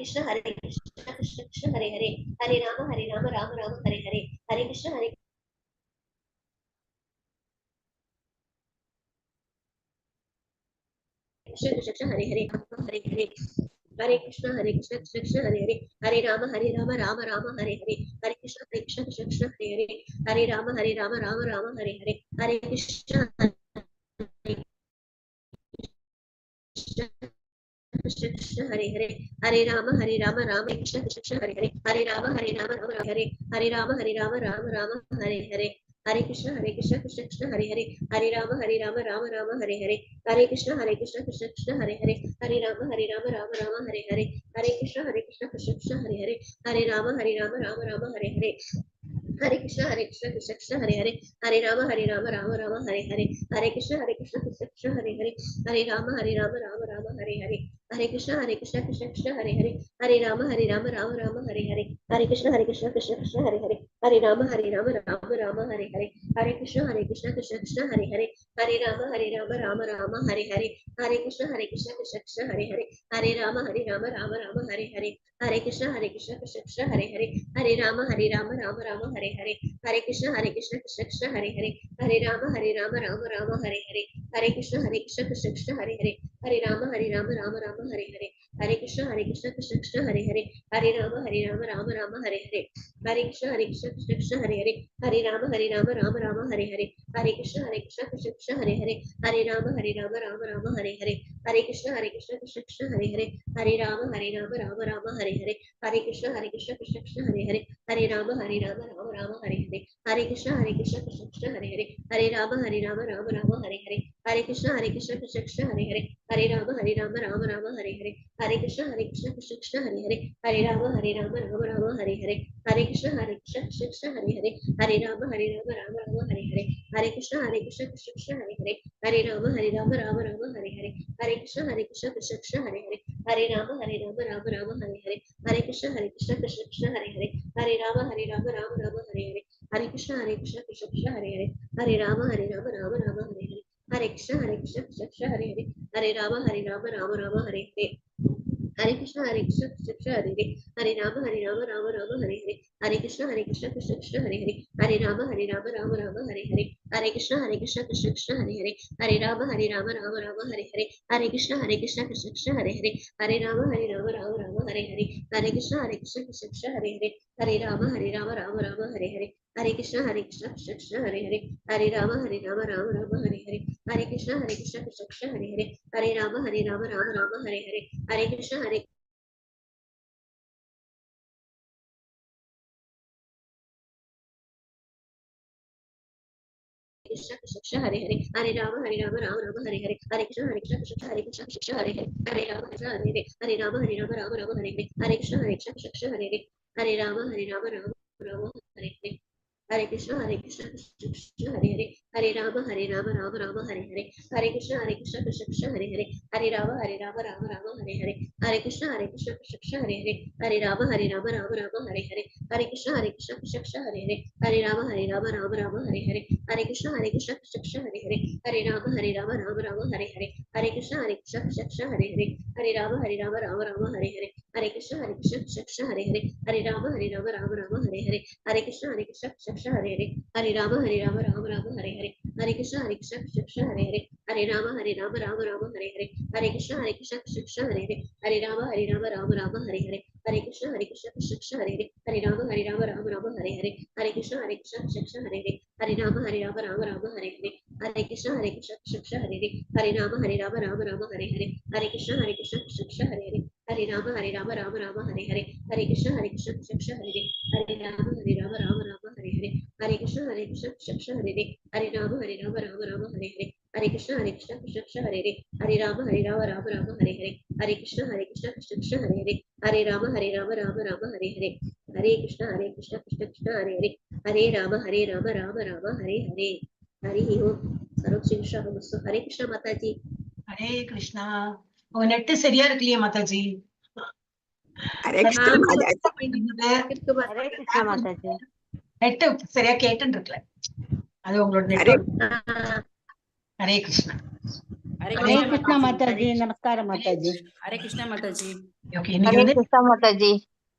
कृष्ण कृष्ण कृष्ण हरे हरे, हरे राम राम राम हरे हरे, हरे कृष्ण कृष्ण कृष्ण हरे हरे, हरे हरे, हरे कृष्ण कृष्ण कृष्ण हरे हरे, हरे राम राम राम हरे हरे, हरे कृष्ण कृष्ण कृष्ण हरे हरे, हरे राम राम राम हरे हरे, हरे कृष्ण कृष्ण कृष्ण हरे हरे, हरे राम राम कृष्ण कृष्ण हरे हरे, हरे राम राम हरे, हरे राम राम राम हरे हरे, हरे कृष्ण कृष्ण कृष्ण हरे हरे, हरे राम राम राम हरे हरे, हरे कृष्ण कृष्ण कृष्ण हरे हरे, हरे राम राम राम हरे हरे, हरे कृष्ण कृष्ण कृष्ण हरे हरे, हरे राम राम राम हरे हरे, हरे कृष्ण कृष्ण कृष्ण हरे हरे, हरे राम राम राम हरे हरे, हरे कृष्ण कृष्ण कृष्ण हरे हरे, हरे राम राम राम हरे हरे, हरे कृष्ण कृष्ण कृष्ण हरे हरे, हरे राम राम राम हरे हरे, हरे कृष्ण कृष्ण कृष्ण हरे हरे, हरे राम राम राम हरे हरे, हरे कृष्ण कृष्ण कृष्ण हरे हरे, हरे राम राम राम हरे हरे, हरे कृष्ण कृष्ण कृष्ण हरे हरे, हरे राम राम राम हरे हरे, हरे कृष्ण कृष्ण कृष्ण हरे हरे, हरे राम राम राम हरे हरे, हरे कृष्ण कृष्ण कृष्ण हरे हरे, हरे राम राम राम हरे हरे, हरे कृष्ण कृष्ण कृष्ण हरे हरे, हरे राम राम राम हरे हरे, हरे कृष्ण कृष्ण कृष्ण हरे हरे, हरे राम राम राम हरे हरे, हरे कृष्ण कृष्ण कृष्ण हरे हरे, हरे राम राम राम हरे हरे, हरे कृष्ण कृष्ण कृष्ण हरे हरे, हरे राम राम राम हरे हरे, हरे कृष्ण कृष्ण कृष्ण हरे हरे, हरे राम राम राम हरे हरे, हरे कृष्ण कृष्ण कृष्ण हरे हरे, हरे राम राम राम हरे हरे, हरे कृष्ण कृष्ण कृष्ण हरे हरे, हरे राम राम राम हरे हरे, हरे कृष्ण कृष्ण कृष्ण हरे हरे, हरे राम राम राम हरे हरे, हरे कृष्ण कृष्ण कृष्ण हरे हरे, हरे राम राम राम हरे हरे, हरे कृष्ण कृष्ण कृष्ण हरे हरे, हरे राम राम राम हरे हरे, हरे कृष्ण कृष्ण कृष्ण हरे हरे, हरे राम राम राम हरे हरे, हरे कृष्ण कृष्ण कृष्ण हरे हरे, हरे राम राम राम हरे हरे, हरे कृष्ण कृष्ण कृष्ण हरे हरे, हरे राम राम राम हरे हरे, हरे कृष्ण कृष्ण कृष्ण हरे हरे, हरे राम राम राम हरे हरे, हरे कृष्ण कृष्ण कृष्ण हरे हरे, हरे राम राम राम हरे हरे, हरे कृष्ण कृष्ण हरे हरे, हरे राम राम राम हरे हरे, हरे कृष्ण कृष्ण कृष्ण हरे हरे, हरे राम राम राम हरे हरे, हरे कृष्ण कृष्ण कृष्ण हरे हरे, हरे राम राम राम हरे हरे, हरे कृष्ण कृष्ण कृष्ण हरे हरे, हरे राम राम राम हरे हरे, हरे कृष्ण कृष्ण कृष्ण हरे हरे, हरे राम राम राम हरे हरे, हरे कृष्ण कृष्ण कृष्ण हरे हरे, हरे राम राम राम हरे हरे, हरे कृष्ण कृष्ण कृष्ण हरे हरे, हरे राम राम राम हरे हरे, हरे कृष्ण कृष्ण कृष्ण हरे हरे, हरे राम राम राम हरे हरे, हरे कृष्ण कृष्ण कृष्ण हरे हरे, हरे राम हरे हरे, हरे राम राम राम हरे हरे, हरे कृष्ण कृष्ण हरे हरे, हरे राम राम राम हरे हरे, हरे कृष्ण कृष्ण कृष्ण हरे हरे, हरे राम राम हरे हरे, हरे कृष्ण कृष्ण कृष्ण हरे हरे, हरे राम राम राम हरे हरे, हरे कृष्ण कृष्ण कृष्ण हरे हरे, हरे राम राम राम हरे हरे, हरे कृष्ण कृष्ण कृष्ण हरे हरे, हरे राम राम राम हरे हरे, हरे कृष्ण कृष्ण कृष्ण हरे हरे, हरे राम राम हरे हरे, हरे कृष्ण कृष्ण कृष्ण हरे हरे, हरे राम राम हरे हरे, हरे कृष्ण कृष्ण कृष्ण हरे हरे, हरे राम राम हरे हरे, हरे कृष्ण कृष्ण हरे हरे, हरे राम राम हरे हरे, हरे कृष्ण कृष्ण हरे हरे, हरे राम राम हरे हरे, हरे कृष्ण कृष्ण हरे हरे, हरे राम राम हरे हरे, हरे कृष्ण कृष्ण हरे हरे, हरे राम राम हरे हरे, हरे कृष्ण कृष्ण हरे हरे, हरे राम राम हरे हरे, हरे कृष्ण कृष्ण हरे हरे, हरे राम राम हरे हरे, हरे कृष्ण कृष्ण हरे हरे, हरे राम राम हरे हरे, हरे कृष्ण कृष्ण हरे हरे, हरे राम राम हरे हरे, हरे कृष्ण कृष्ण हरे हरे, हरे राम राम हरे हरे, हरे कृष्ण कृष्ण हरे हरे, हरे राम राम हरे हरे, हरे कृष्ण कृष्ण हरे हरे, हरे राम राम हरे हरे, हरे कृष्ण कृष्ण कृष्ण हरे हरे, हरे राम राम हरे हरे, हरि ओम सर्व श्री कृष्ण हरे कृष्ण माता जी, हरे कृष्णा. உங்க நெட் சரியா இருக்கலையே மாதாஜி. ஹரே கிருஷ்ணா ஹரே கிருஷ்ணா மாதாஜி. நெட் சரியா கேட்டுன்னு இருக்கல. அது உங்களோட நெட். ஹரே கிருஷ்ணா. ஹரே கிருஷ்ணா மாதாஜி. நமஸ்காரம் மாதாஜி. हरे कृष्णा माता जी. ஓகே, இன்னைக்கு ஹரே வந்து கிருஷ்ணா மாதாஜி.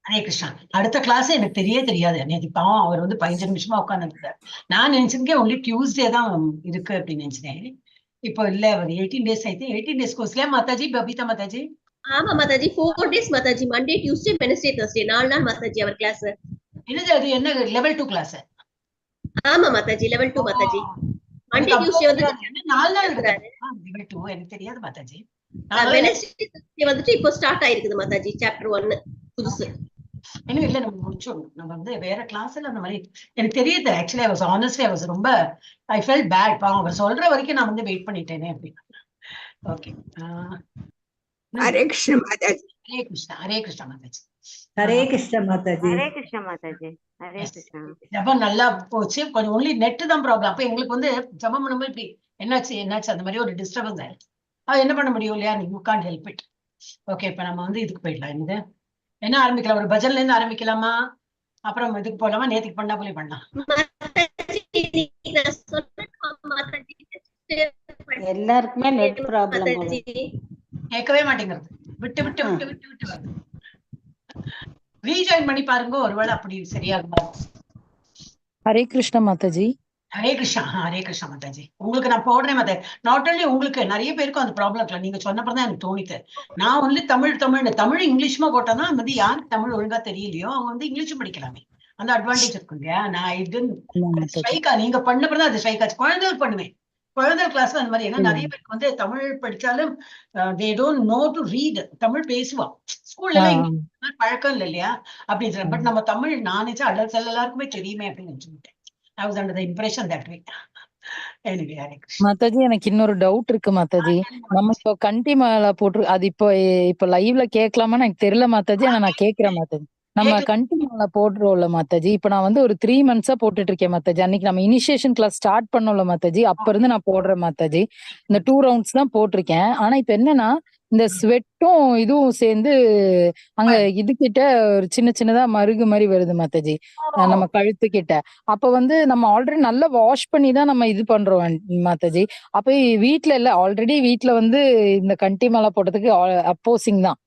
ஹரே கிருஷ்ணா. அடுத்த கிளாஸ் எனக்கு தெரியாது. நேற்று பாவம் அவர் வந்து 15 நிமிஷமா உட்காந்துருக்காரு. நான் நினைச்சிருக்கேன் ஒன்லி டியூஸ்டே தான் இருக்கு அப்படின்னு நினைச்சேன். இப்போ இல்ல, அவர் 18 days ஆயிடுச்சு. 18 days கோர்ஸ்ல மாதாஜி, பபிதா மாதாஜி. ஆமா Mataji, 4 days Mataji. Monday, Tuesday, Wednesday, Thursday 4 நாள் மாதாஜி அவர் கிளாஸ். என்னது அது? என்ன லெவல் 2 கிளாஸ்? ஆமா Mataji, level 2 Mataji. Monday, Tuesday வந்து 4 நாள் எடுக்கிறாரு. லெவல் 2 எனக்கு தெரியாது மாதாஜி. வெனஸ்டே, தர்ஸ்டே வந்துட்டு இப்போ ஸ்டார்ட் ஆயிருக்குது மாதாஜி, சாப்டர் 1 புதுசு. இன்னும் இல்ல, நம்ம முடிச்சோம். நம்ம வந்து வேற கிளாஸ்ல அந்த மாதிரி எனக்கு தெரியுது. Actually I was honestly I was ரொம்ப ஐ ஃபெல்ட் பேட். பாவம் அவர் சொல்ற வரைக்கும் நான் வந்து வெயிட் பண்ணிட்டேனே அப்படின்னு. ஓகே, ஹரே கிருஷ்ண மாதாஜி. ஹரே கிருஷ்ணா. ஹரே கிருஷ்ணா மாதாஜி. ஹரே கிருஷ்ண மாதாஜி. ஹரே கிருஷ்ணா மாதாஜி. ஹரே கிருஷ்ணா. ஜபம் நல்லா போச்சு. கொஞ்சம் ஒன்லி நெட் தான் ப்ராப்ளம். அப்ப எங்களுக்கு வந்து ஜபம் பண்ணும்போது இப்படி என்னாச்சு அந்த மாதிரி ஒரு டிஸ்டர்பன்ஸ் ஆயிடுச்சு. என்ன பண்ண முடியும் இல்லையா? You can't help it. Okay, இப்ப நம்ம வந்து இதுக்கு போயிடலாம். இந்த என்ன ஆரம்பிக்கலாம்? ஒரு பஜன்ல இருந்து ஆரம்பிக்கலாமா? அப்புறம் இதுக்கு போலாமா? நேத்துக்கு பண்ணா போல பண்ணலாம். எல்லாருக்குமே நெட் ப்ராப்ளம். கேட்கவே மாட்டேங்கிறது. விட்டு விட்டு விட்டு விட்டு விட்டு வருது. ரீஜாயின் பண்ணி பாருங்க, ஒருவேளை அப்படி சரியாகுமா? ஹரே கிருஷ்ண மாதாஜி. ஹரே கிருஷ்ணா. ஹரே கிருஷ்ணா மாதாஜி. உங்களுக்கு நான் போடுறேன் மாதா. நாட் ஒன்லி உங்களுக்கு, நிறைய பேருக்கும் அந்த ப்ராப்ளம் இருக்கலாம். நீங்க சொன்னப்பதான் எனக்கு தோணித்து. நான் ஒன்லி தமிழ் இங்கிலீஷ்மா போட்டோம்னா வந்து யாருக்கு தமிழ் ஒழுங்கா தெரியலையோ அவங்க வந்து இங்கிலீஷும் படிக்கலாமே. அந்த அட்வான்டேஜ் இருக்கு இல்லையா? நான் ஸ்ட்ரைக்கா நீங்க பண்ணப்பதான் அது ஸ்ட்ரைக் ஆச்சு. குழந்தைகள் பண்ணுவேன். குழந்தைகள் கிளாஸ்ல அந்த மாதிரி. ஏன்னா நிறைய பேருக்கு வந்து தமிழ் படிச்சாலும் they don't know to read. Tamil பேசுவான், ஸ்கூல்ல எல்லாம் இங்கிலீஷ் பழக்கம் இல்லை இல்லையா? அப்படின்னு. பட் நம்ம தமிழ் நானேச்சு அடல்ட்ஸ் எல்லாருக்குமே தெரியுமே அப்படின்னு நினைச்சுக்கிட்டேன். I was under the impression that way. Anyway, Hare Krishna. Mataji, எனக்கு இன்னொரு டவுட் இருக்கு மாதாஜி. நம்ம இப்போ கண்டி மாலா போட்டு அது இப்போ லைவ்ல கேட்கலாமான்னு எனக்கு தெரியல மாதாஜி. ஆனா நான் கேட்கிறேன் மாதாஜி. நம்ம கண்டி மாலா போடுறோம்ல மாதாஜி. இப்ப நான் வந்து ஒரு 3 months போட்டுட்டு இருக்கேன் மாதாஜி. அன்னைக்கு நம்ம இனிஷியேஷன் கிளாஸ் ஸ்டார்ட் பண்ணோம்ல மாதாஜி, அப்ப இருந்து நான் போடுறேன் மாதாஜி. இந்த 2 rounds தான் போட்டிருக்கேன். ஆனா இப்ப என்னன்னா இந்த ஸ்வெட்டும் இதுவும் சேர்ந்து அங்க இது கிட்ட ஒரு சின்னதா மருகு மாதிரி வருது மாதாஜி, நம்ம கழுத்து கிட்ட. அப்ப வந்து நம்ம ஆல்ரெடி நல்லா வாஷ் பண்ணி தான் நம்ம இது பண்றோம் மாதாஜி. அப்ப வீட்டுல இல்ல, ஆல்ரெடி வீட்டுல வந்து இந்த கண்டி மாலை போட்டதுக்கு அப்போசிங் தான்.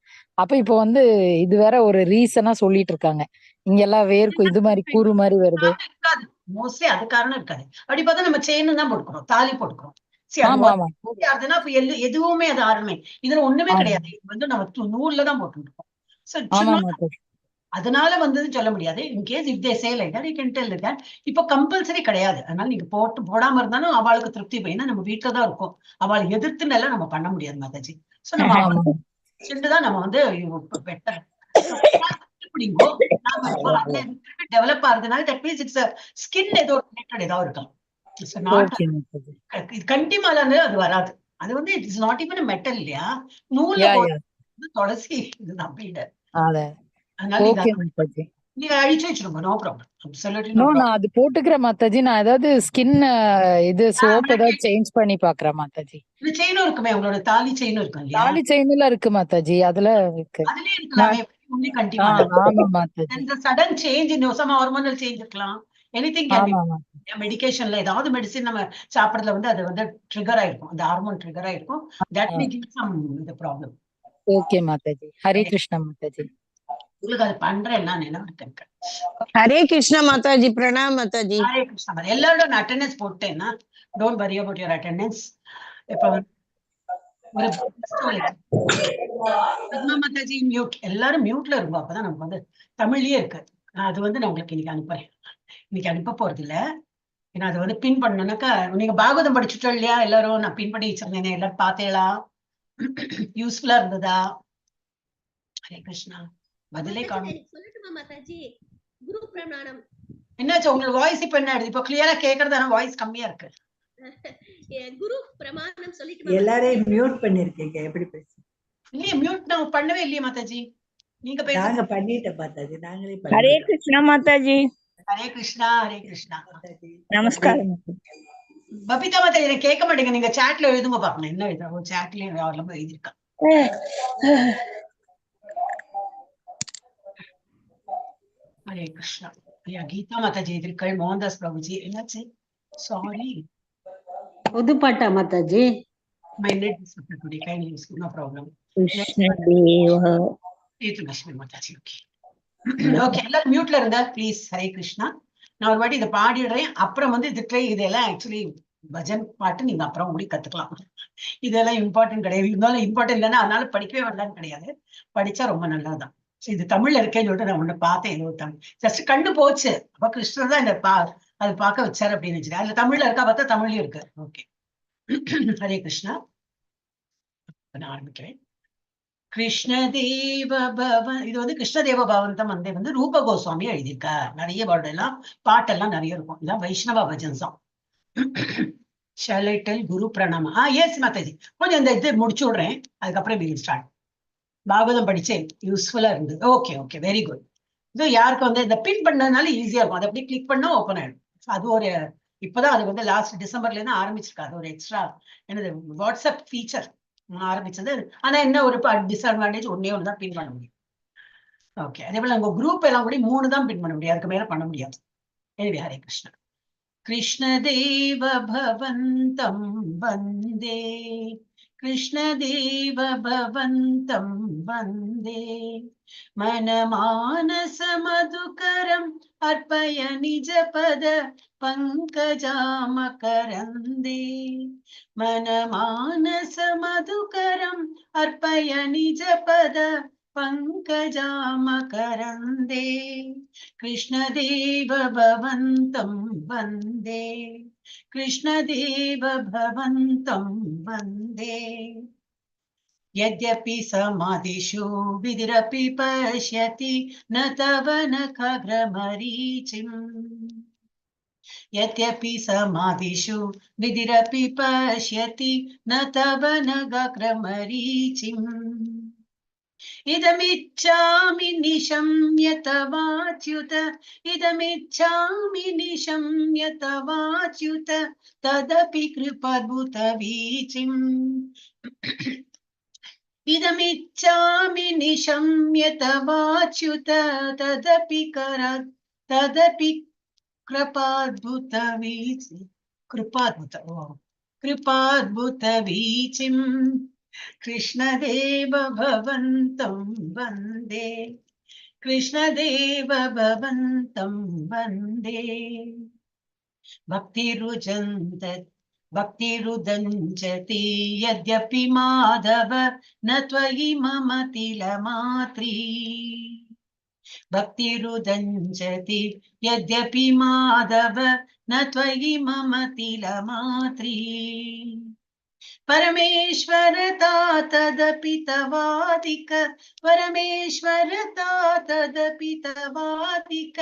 அப்ப இப்ப வந்து இது வேற ஒரு ரீசனா சொல்லிட்டு இருக்காங்க. இங்க எல்லாம் வேர்க்கும் இது மாதிரி கூறு மாதிரி வருது. மோஸ்ட்லி அது காரணம் இருக்காது. அப்படி பார்த்தா நம்ம செயின் தான் போட்டுக்கிறோம், தாலி போட்டுக்கிறோம். எதுவுமே அது ஆரம்பமே இதுல ஒண்ணுமே கிடையாது. இது வந்து நம்ம நூல்ல தான் போட்டுருக்கோம். அதனால வந்ததுன்னு சொல்ல முடியாது. In case if they say like that you can tell that. இப்போ கம்பல்சரி கிடையாது. அதனால நீங்க போடாம இருந்தாலும் அவளுக்கு திருப்தி போயினா நம்ம வீட்டுல தான் இருக்கும். அவளை எதிர்த்துன்னு எல்லாம் நம்ம பண்ண முடியாது மாதாஜி. சோ நம்ம தான் நம்ம வந்து பெட்டர் டெவலப் ஆகுறதுனால தட் மீன்ஸ் இட்ஸ் ஸ்கின் ஏதோ ரிலேட்டட் ஏதாவது இருக்கும். கண்டி மாலை அது வராது. அது வந்து இட்ஸ் நாட் ஈவன் மெட்டல் இல்லையா? நூல்ல துளசி இதுதான் வீடு. நீங்க அழிச்சு வச்சிருங்க, நோ ப்ராப்ளம். நான் அது போட்டுக்கிறேன் மாதாஜி. நான் ஏதாவது ஸ்கின் இது சோப் ஏதாவது சேஞ்ச் பண்ணி பாக்குறேன் மாதாஜி. இந்த செயினும் இருக்குமே, உங்களோட தாலி செயினும் இருக்கு இல்லையா? தாலி செயின்ல இருக்கு மாதாஜி. அதுல இருக்கு. அதுலயே இருக்கலாமே. only continue. The sudden change in some hormonal change இருக்கலாம். anything can be. மெடிகேஷன்ல ஏதாவது மெடிசின் நம்ம சாப்பிடுறதுல வந்து அது வந்து ட்ரிகர் ஆயிருக்கும், அந்த ஹார்மோன் ட்ரிகர் ஆயிருக்கும். that may give some the problem. Okay Mataji. Hare Krishna Mataji. உங்களுக்கு அது பண்றேன் நான் என்ன இருக்கேன். ஹரே கிருஷ்ணா மாதாஜி. பிரணாம் மாதாஜி. ஹரே கிருஷ்ணா. எல்லாரோட அட்டெண்டன்ஸ் போட்டேன்னா don't worry about your attendance. இப்ப ஒரு மாதாஜி மியூட், எல்லாரும் மியூட்ல இருக்கும். அப்பதான் நமக்கு வந்து தமிழ்லயே இருக்கு. அது வந்து நான் உங்களுக்கு இன்னைக்கு அனுப்புறேன். இன்னைக்கு அனுப்ப போறது இல்ல, ஏன்னா அது வந்து பின் பண்ணணும்னாக்கா நீங்க பாகவதம் படிச்சுட்டோம் இல்லையா? எல்லாரும் நான் பின் பண்ணி வச்சிருந்தேன். எல்லாரும் பார்த்தேளா? யூஸ்ஃபுல்லா இருந்ததா? ஹரே கிருஷ்ணா. பதிலே காணும். குரு பிரணாமம். என்னாச்சு உங்களுக்கு வாய்ஸ் இப்ப என்ன ஆயிடுது? இப்ப கிளியரா கேக்குறது, ஆனா வாய்ஸ் கம்மியா இருக்கு. குரு பிரமாணம் சொல்லிட்டு எல்லாரையும் மியூட் பண்ணிருக்கீங்க. எப்படி பேச? இல்லையே, மியூட் நான் பண்ணவே இல்லையே மாதாஜி. நீங்க பேசுங்க. நாங்க பண்ணிட்டோம் மாதாஜி. நாங்களே ஹரே கிருஷ்ணா மாதாஜி. ஹரே கிருஷ்ணா. ஹரே கிருஷ்ணா. நமஸ்காரம். பபிதா மாதாஜி எனக்கு கேட்க மாட்டேங்க. நீங்க சாட்ல எழுதுங்க பாக்கணும். என்ன எழுதுறோம் சாட்லயே யாரெல்லாம் எழுதிருக்கா? ஹரே கிருஷ்ணா. ஐயா கீதா மாதாஜி எதிர்க்கள். மோகன்தாஸ் பிரபுஜி என்னாச்சு? சாரி. புதுப்பாட்டா Mataji? My net is today. Kindly use, no problem. Krishna Deva Lakshmi Mataji. Okay okay, எல்லாரும் மியூட்ல இருந்தா ப்ளீஸ். ஹரே கிருஷ்ணா. நான் ஒரு வாட்டி இதை பாடிடுறேன், அப்புறம் வந்து இதெல்லாம் ஆக்சுவலி பஜன் பாட்டு நீங்க அப்புறம் கூட கத்துக்கலாம். இதெல்லாம் இம்பார்ட்டன்ட் கிடையாது, இருந்தாலும் இம்பார்ட்டன்ட் இல்லைன்னா அதனால படிக்கவே வேண்டாம்னு கிடையாது, படிச்சா ரொம்ப நல்லதுதான். இது தமிழ்ல இருக்கேன்னு சொல்லிட்டு நான் ஒண்ணு பார்த்தேன், ஏதோ தமிழ் ஜஸ்ட் கண்டு போச்சு. அப்ப கிருஷ்ணர் தான் இந்த அது பார்க்க வச்சாரு அப்படின்னு வச்சுக்கேன். அதுல தமிழ்ல இருக்கா பார்த்தா தமிழ்லயும் இருக்கு. ஓகே ஹரே கிருஷ்ணா. நான் ஆரம்பிக்கிறேன். கிருஷ்ணதேவ பவன், இது வந்து கிருஷ்ணதேவ பவந்தம் வந்து ரூப கோஸ்வாமி எழுதியிருக்கார். நிறைய வேர்டு எல்லாம் பாட்டெல்லாம் நிறைய இருக்கும். இதான் Vaishnava bhajan song. Shall I tell guru pranama? Yes Mataji, கொஞ்சம் இந்த இது முடிச்சு விடுறேன், அதுக்கப்புறம் வீல் ஸ்டார்ட். பாகவதம் படிச்சேன், யூஸ்ஃபுல்லா இருந்தது. Okay okay, very good. இது யாருக்கு வந்து இந்த பின் பண்ணதுனால ஈஸியா இருக்கும், அதை அப்படியே கிளிக் பண்ணா ஓப்பன் ஆயிடும். அது ஒரு இப்பதான் அது வந்து லாஸ்ட் டிசம்பர்ல இருந்து ஆரம்பிச்சிருக்காது, ஒரு எக்ஸ்ட்ரா என்னது வாட்ஸ்அப் ஃபீச்சர் ஆரம்பிச்சது. ஆனா என்ன ஒரு டிஸ்அட்வான்டேஜ், ஒன்னே ஒண்ணுதான் பின் பண்ண முடியும். ஓகே, அதே போல உங்க குரூப் எல்லாம் கூட 3 தான் பின் பண்ண முடியும், அதுக்கு மேல பண்ண முடியாது. எனவே ஹரே கிருஷ்ணா. கிருஷ்ணதேவ பவந்தம் வந்தே, கிருஷ்ணதேவ பவந்தம் வந்தே, மனமானச மதுகரம் அர்ப்பய நிஜபத பங்கஜாமகரந்தே, மனமானச மதுகரம் அர்ப்பய நிஜபத பங்கஜாமகரந்தே, கிருஷ்ணதேவ பவந்தம் வந்தே, கிருஷ்ணதேவ பவந்தம் வந்தே. यद्यपि समाधिषु विधिरपि पश्यति न तव नखग्रमरीचिम्, यद्यपि समाधिषु विधिरपि पश्यति न तव नखग्रमरीचिम्, इदमिच्छामि निशम्य तवाच्युत, इदमिच्छामि निशम्य तवाच्युत, तदपि कृपाद्भुतवीचिम्, इदमिच्छामि निशम्य तवाच्युत, तदपि कृपाद्भुतवीचिम्, कृष्णदेव भवन्तं वन्दे, कृष्णदेव भवन्तं वन्दे. भक्तिरुदञ्चति यद्यपि माधव न त्वयि मम तिलमात्री, भक्तिरुदञ्चति यद्यपि माधव न त्वयि मम तिलमात्री, परमेश्वरता तदपि तवादिक, परमेश्वरता तदपि तवादिक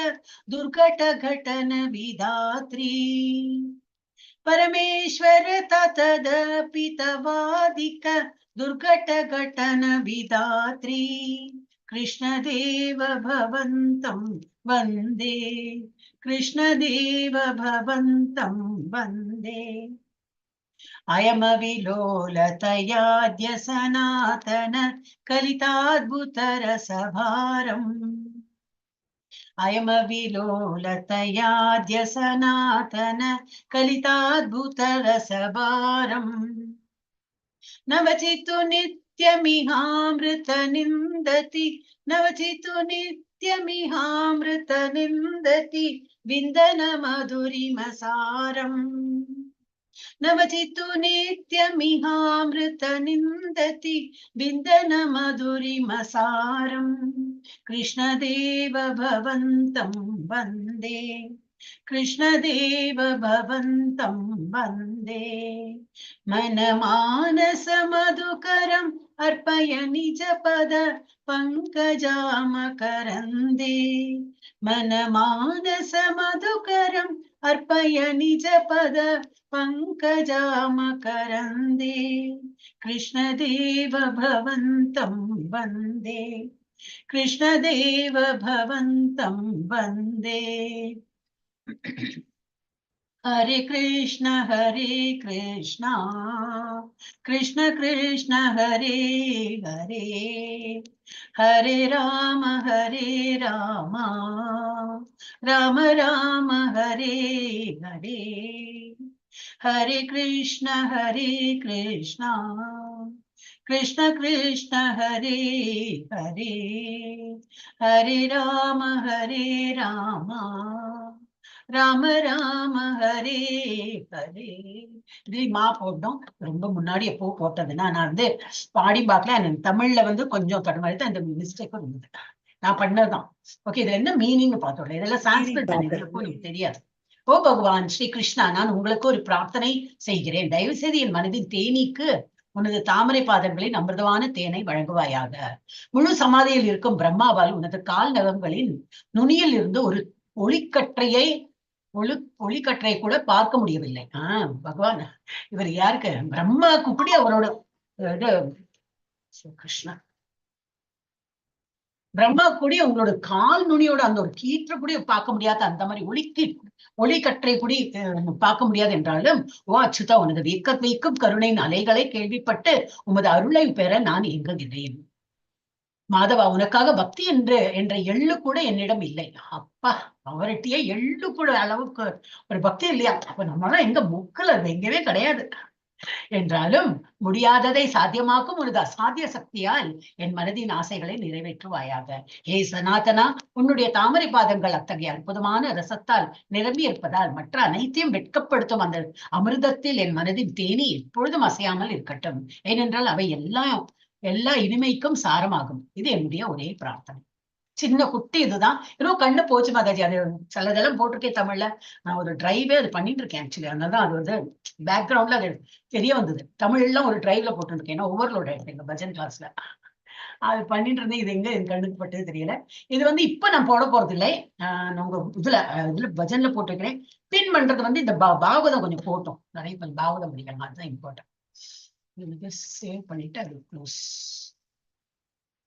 दुर्घट घटन विधात्री, परमेश्वरता तदपि तवादिक दुर्घट घटन विधात्री, कृष्णदेव भवन्तं वन्दे, कृष्णदेव भवन्तं वन्दे. अयमविलोलतयाद्य सनातन कलिताद्भुतरसभारम्, अयमविलोलतयाद्य सनातन कलिताद्भुतरसभारम्, नवचितु नित्यमिहामृत निन्दति, नवचितु नित्यमिहामृत निन्दति विन्दन मधुरिमसारम्, नवचितु नित्यमिहामृत निन्दति विन्दन मधुरिमसारम्, कृष्णदेव भवन्तं वन्दे, कृष्णदेव भवन्तं वन्दे. मनमानस मधुकरम् अर्पय निजपद पङ्कजामकरन्दे, मनमानस मधुकरम् अर्पय निजपद पङ्कजामकरन्दे, कृष्णदेव भवन्तं वन्दे, कृष्णदेव भवन्तं वन्दे. हरे कृष्ण कृष्ण कृष्ण हरे हरे, हरे राम राम राम हरे हरे, हरे कृष्ण கிருஷ்ண கிருஷ்ண ஹரே ஹரே ஹரே ராம ராம ராம ஹரே ஹரே. இது மா போட்டோம். ரொம்ப முன்னாடி எப்போ போட்டதுன்னா நான் வந்து பாடி பார்க்கல. எனக்கு தமிழ்ல வந்து கொஞ்சம் தடுமாறிட்டு அந்த மிஸ்டேக்கும் இருந்தது. நான் பண்ணதுதான். ஓகே, இதுல என்ன மீனிங் பார்த்தோம். இதெல்லாம் சான்ஸ்கிரிட் இதுக்கும் எனக்கு தெரியாது. ஓ பகவான் ஸ்ரீ கிருஷ்ணா, நான் உங்களுக்கு ஒரு பிரார்த்தனை செய்கிறேன். தயவு செய்து என் மனதின் தேனீக்கு உனது தாமரை பாதங்களின் அமிர்தமான தேனை வழங்குவாயாக. முழு சமாதியில் இருக்கும் பிரம்மாவால் உனது கால் நகங்களின் நுனியில் இருந்து ஒரு ஒளிக்கற்றையை கூட பார்க்க முடியவில்லை. பகவான், இவர் யாருக்கு? பிரம்மாவுக்கு கூட அவரோட கிருஷ்ணா பிரம்மா கூடிய உங்களோட கால் நுனியோட அந்த ஒரு கீற்ற கூட பார்க்க முடியாத அந்த மாதிரி ஒளிக்கற்றை கூடி பார்க்க முடியாது என்றாலும், ஓ அச்சுதா, உனது வைக்கும் கருணையின் அலைகளை கேள்விப்பட்டு உமது அருளை பெற நான் எங்குகிறேன். மாதவா, உனக்காக பக்தி என்ற எள்ளு கூட என்னிடம் இல்லை. அப்பா, அவர்கிட்டயே எள்ளு கூட அளவுக்கு ஒரு பக்தி இல்லையா? அப்ப நம்மளாம் எங்க முக்கல எங்கவே கிடையாது. என்றாலும் முடியாததை சாத்தியமாக்கும் உனது அசாத்திய சக்தியால் என் மனதின் ஆசைகளை நிறைவேற்றுவாயாக. ஏ சனாதனா, உன்னுடைய தாமரை பாதங்கள் அத்தகைய அற்புதமான ரசத்தால் நிரம்பி இருப்பதால் மற்ற அனைத்தையும் வெட்கப்படுத்தும் அந்த அமிர்தத்தில் என் மனதின் தேனி எப்பொழுதும் அசையாமல் இருக்கட்டும். ஏனென்றால் அவை எல்லா இனிமைக்கும் சாரமாகும். இது என்னுடைய ஒரே பிரார்த்தனை. சின்ன குட்டி இதுதான். இன்னும் கண்ணு போச்சு மாதாஜி. அது சிலதெல்லாம் போட்டிருக்கேன் தமிழ்ல. நான் ஒரு டிரைவே அது பண்ணிட்டு இருக்கேன் ஆக்சுவலி. அதனாலதான் அது வந்து பேக்ரவுண்ட்ல அது தெரிய வந்தது. தமிழ்லாம் ஒரு டிரைவ்ல போட்டுருக்கேன். ஏன்னா ஓவர்லோட் ஆயிடுச்சு எங்க பஜன் கிளாஸ்ல. அது பண்ணிட்டு இருந்தேன். இது எங்க என் கண்ணுக்கு பட்டது தெரியல. இது வந்து இப்ப நான் போட போறது இல்லை. உங்க இதுல பஜன்ல போட்டிருக்கிறேன். பின் பண்றது வந்து இந்த பாகவதம் கொஞ்சம் போட்டோம். நிறைய கொஞ்சம் பாகவதம் படிக்கணும். அதுதான் இம்பார்ட்டன்ட். சேவ் பண்ணிட்டு அது க்ளோஸ்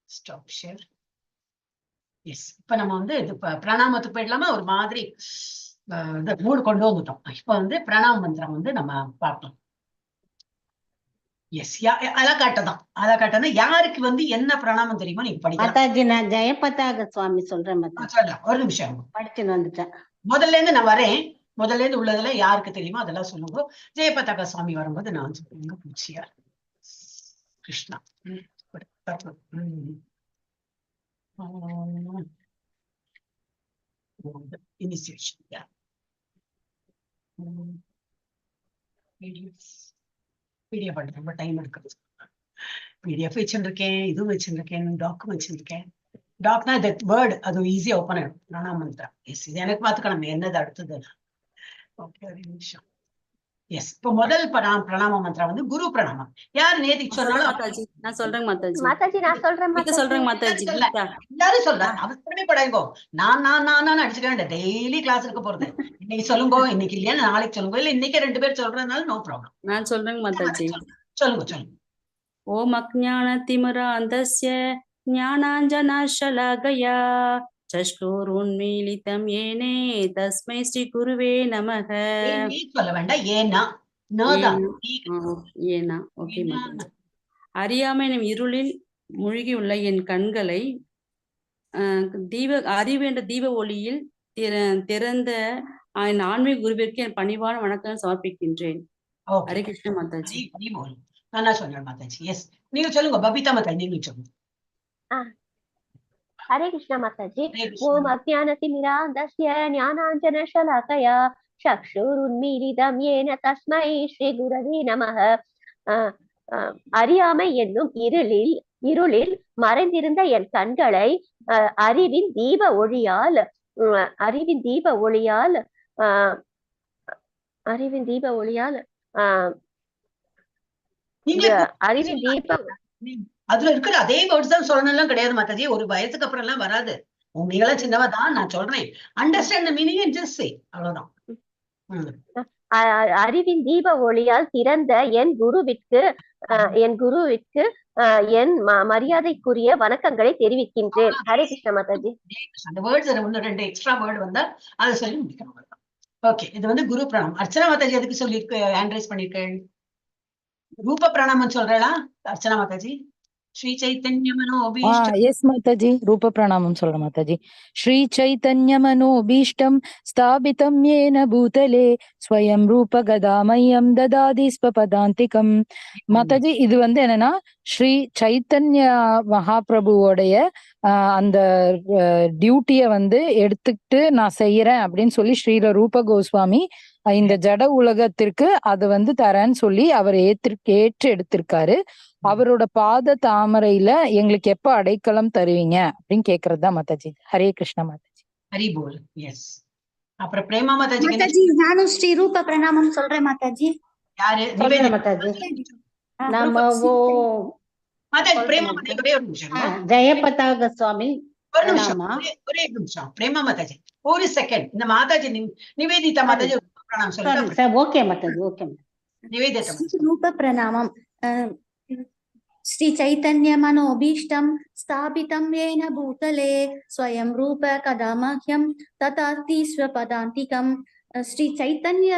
ஸ்டாப் ஷேர். எஸ், இப்ப நம்ம வந்து இது பிரணாமத்துக்கு போயிடலாமா? ஒரு மாதிரி மூடு கொண்டு வந்துட்டோம். இப்ப வந்து பிரணாம மந்திரம் வந்து நம்ம பார்ப்போம். எஸ், அலகாட்டதான் யாருக்கு வந்து என்ன பிரணாமம் தெரியுமோ நீங்க படிக்கலாம். மாதாஜி, நான் ஜெயபதாக சுவாமி சொல்றேன். சொல்லலாம், ஒரு நிமிஷம் படிச்சுன்னு வந்துட்டேன். முதல்ல இருந்து நான் வரேன். முதல்ல இருந்து உள்ளதுல யாருக்கு தெரியுமோ அதெல்லாம் சொல்லுங்க. ஜெயபதாக சுவாமி வரும்போது நான் சொல்லுங்க. பூச்சியார் கிருஷ்ணா initiation. Yeah. PDF ரொம்ப டைம் எடுக்குது. PDF வச்சிருக்கேன், இதுவும் வச்சிருக்கேன், டாக்கும் வச்சிருக்கேன். டாக்னா தட் வேர்ட் அது ஈஸியா ஓப்பன் ஆயிடும். பிரணாம மந்திரம். எஸ், இது எனக்கு பார்த்துக்கணும் என்னது அடுத்தது. ஓகே, ஒரு நிமிஷம். எஸ், இப்போ முதல் பிரணாம மந்திரம் வந்து குரு பிரணாமம். யார் நேதி சொன்னாலும் நான் சொல்றேன் மாதாஜி. மாதாஜி நான் சொல்றேன் மாதாஜி. எல்லாரும் சொல்றேன். அவசரமே படாங்கோ. நான் அடிச்சுக்க வேண்டாம். டெய்லி கிளாஸ் இருக்க போறது. இன்னைக்கு சொல்லுங்க, இன்னைக்கு இல்லையா நாளைக்கு சொல்லுங்க, இல்ல இன்னைக்கு 2 பேர் சொல்றதுனால நோ ப்ராப்ளம். நான் சொல்றேன் மாதாஜி. சொல்லுங்க. ஓம் அஜ்ஞான திமிராந்தஸ்ய ஞானாஞ்சனாஷலாகயா சஷ்டூருன்மீலிதம் ஏனே தஸ்மை ஸ்ரீ குருவே நமக. சொல்ல வேண்டாம், ஏனா. ஓகே மாதாஜி. அறியாமை எனும் இருளில் மூழ்கியுள்ள என் கண்களை அறிவு என்ற தீப ஒளியில் திறந்த ஆன்மீக குருவிற்கு என் பணிவான வணக்கம் சமர்ப்பிக்கின்றேன். ஹரே கிருஷ்ண மாதாஜி. நான் சொன்னேன் மாதாஜி. எஸ், நீங்க சொல்லுங்க. பபிதா மாதாஜி நீங்க சொல்லுங்க. ஹரே கிருஷ்ண மாதாஜி. ஓம் அஜ்ஞானதிமிராந்தஸ்ய ஞானாஞ்சனஷலாகயா சக்ஷுருன்மீலிதம் ஏன தஸ்மை ஸ்ரீ குரவே நமः. அறியாமை என்னும் இருளில் மறைந்திருந்த என் கண்களை அறிவின் தீப ஒளியால் அதுல இருக்கிற அதே வேர்ட்ஸ் தான் சொல்லணும் கிடையாது மாதாஜி. ஒரு வயசுக்கு அப்புறம் எல்லாம் வராது. உங்களெல்லாம் சின்னவா தான், நான் சொல்றேன். Understand the meaning and just say, அவ்வளவுதான். அறிவின் தீப ஒளியால் திறந்த என் குருவிற்கு என் மரியாதைக்குரிய வணக்கங்களை தெரிவிக்கின்றேன். ஹரே கிருஷ்ண மாதாஜி. அந்த வேர்ட்ஸ் இன்னும் 2 எக்ஸ்ட்ரா வேர்டு வந்தா அதை சொல்லி முடிக்கணும். ஓகே, இது வந்து குரு பிரணாமம். அர்ச்சனா மாதாஜி எதுக்கு சொல்லி ஹேண்ட் ரைஸ் பண்ணிருக்கேன்? ரூப பிரணாமம் சொல்றா அர்ச்சனா மாதாஜி? ஸ்ரீ சைத்தன்ய மனோபீஷ்ட எஸ் மாதாஜி, ரூப பிரணாமம் சொல்றேன் மாதாஜி. ஸ்ரீ சைத்தன்ய மனோபீஷ்டம் ஸ்தாபிதம் ஏன பூதலே ஸ்வயம் ரூப கதாமயம் ததாதி ஸ்வபதாந்திகம். மாதாஜி, இது வந்து என்னன்னா ஸ்ரீ சைத்தன்ய மகாபிரபுவோடைய அந்த டியூட்டிய வந்து எடுத்துக்கிட்டு நான் செய்யறேன் அப்படின்னு சொல்லி ஸ்ரீல ரூப கோஸ்வாமி இந்த ஜட உலகத்திற்கு அது வந்து தரேன்னு சொல்லி அவர் ஏற்று எடுத்திருக்காரு. அவரோட பாத தாமரையில எங்களுக்கு எப்ப அடைக்கலம் தருவீங்க அப்படின்னு கேக்குறதுதான் மாதாஜி. ஹரே கிருஷ்ணா மாதாஜி. ஹரி போல். எஸ். அப்புறம் பிரேமா மாதாஜி மாதாஜி, நானும் ஸ்ரீ ரூப பிரணாமம் சொல்றேன் மாதாஜி. யாரு? சொல்றேன் மாதாஜி. நமோ மாதாஜி பிரேமா மாதாஜி ஒரே ஒரு நிமிஷம். ஜெயபதாக சுவாமி ஒரு நிமிஷம், ஒரே நிமிஷம். பிரேமா மாதாஜி ஒரு செகண்ட். இந்த மாதாஜி நிவேதிதா மாதாஜி பிரணாமம் சொல்லுங்க. Okay Mataji, okay Nivedita. ரூப பிரணாமம். ஸ்ரீ சைத்தன்ய மனோபீஷ்டம் ஸ்தாபிதம் ஏன பூதலே ஸ்வயம் ரூப கதா மஹ்யம் ததாதி ஸ்வபதாந்திகம். ஸ்ரீ சைத்தன்ய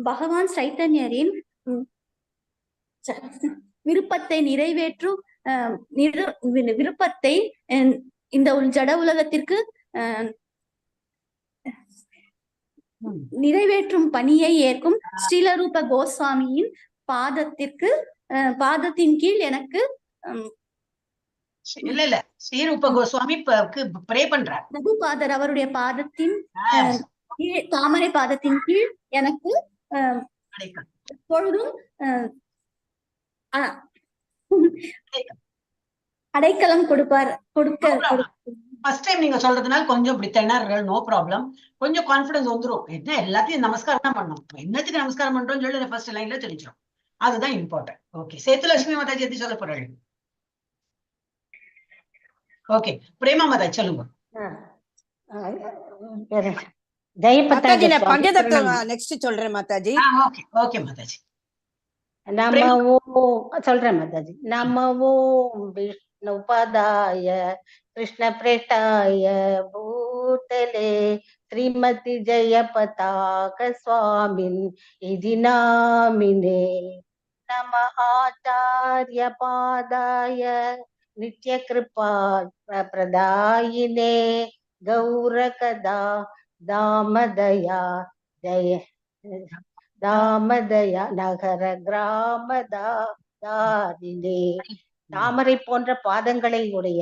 பகவான் சைத்தன்யரின் விருப்பத்தை நிறைவேற்றும் விருப்பத்தை இந்த ஜட உலகத்திற்கு நிறைவேற்றும் பணியை ஏற்கும் ஸ்ரீலரூப கோஸ்வாமியின் பாதத்தின் கீழ் எனக்கு இல்ல ஸ்ரீரூப கோஸ்வாமி ப்ரே பண்றார். ரகுபாதர் அவருடைய பாதத்தின் தாமரை பாதத்தின் கீழ் எனக்கு எப்பொழுதும் அடைக்கலம் கொடுக்க. ஃபர்ஸ்ட் டைம் நீங்க சொல்றதுனால கொஞ்சம் இப்படி திணறல், நோ ப்ராப்ளம். கொஞ்சம் கான்பிடன்ஸ் வந்துரும். என்ன எல்லாத்தையும் நமஸ்காரம் தான் பண்ணணும், என்னத்துக்கு நமஸ்காரம் பண்றோம்னு சொல்லி ஃபர்ஸ்ட் லைன்ல தெரிஞ்சிடும். அதுதான் இம்பார்ட்டன்ட். ஓகே, சேத்துலட்சுமி மாதாஜி எது சொல்ல போறாரு? ஓகே, பிரேமா மாதாஜி சொல்லுங்க. பஞ்சதத்துவம் நெக்ஸ்ட் சொல்றேன் மாதாஜி. Okay okay Mataji. நமோ சொல்றேன் மாதாஜி. நமோ விஷ்ணுபதாய கிருஷ்ண பிரேட்டாய பூதலே ஸ்ரீமதி ஜெயபதாக சுவாமின் இதி நாமினே நம ஆச்சார்ய பாதாய நித்ய கிருபா பிரதாயினே கௌரகதா தாமதயா ஜய தாமதயா நகர கிராமதாரினே. தாமரை போன்ற பாதங்களை உடைய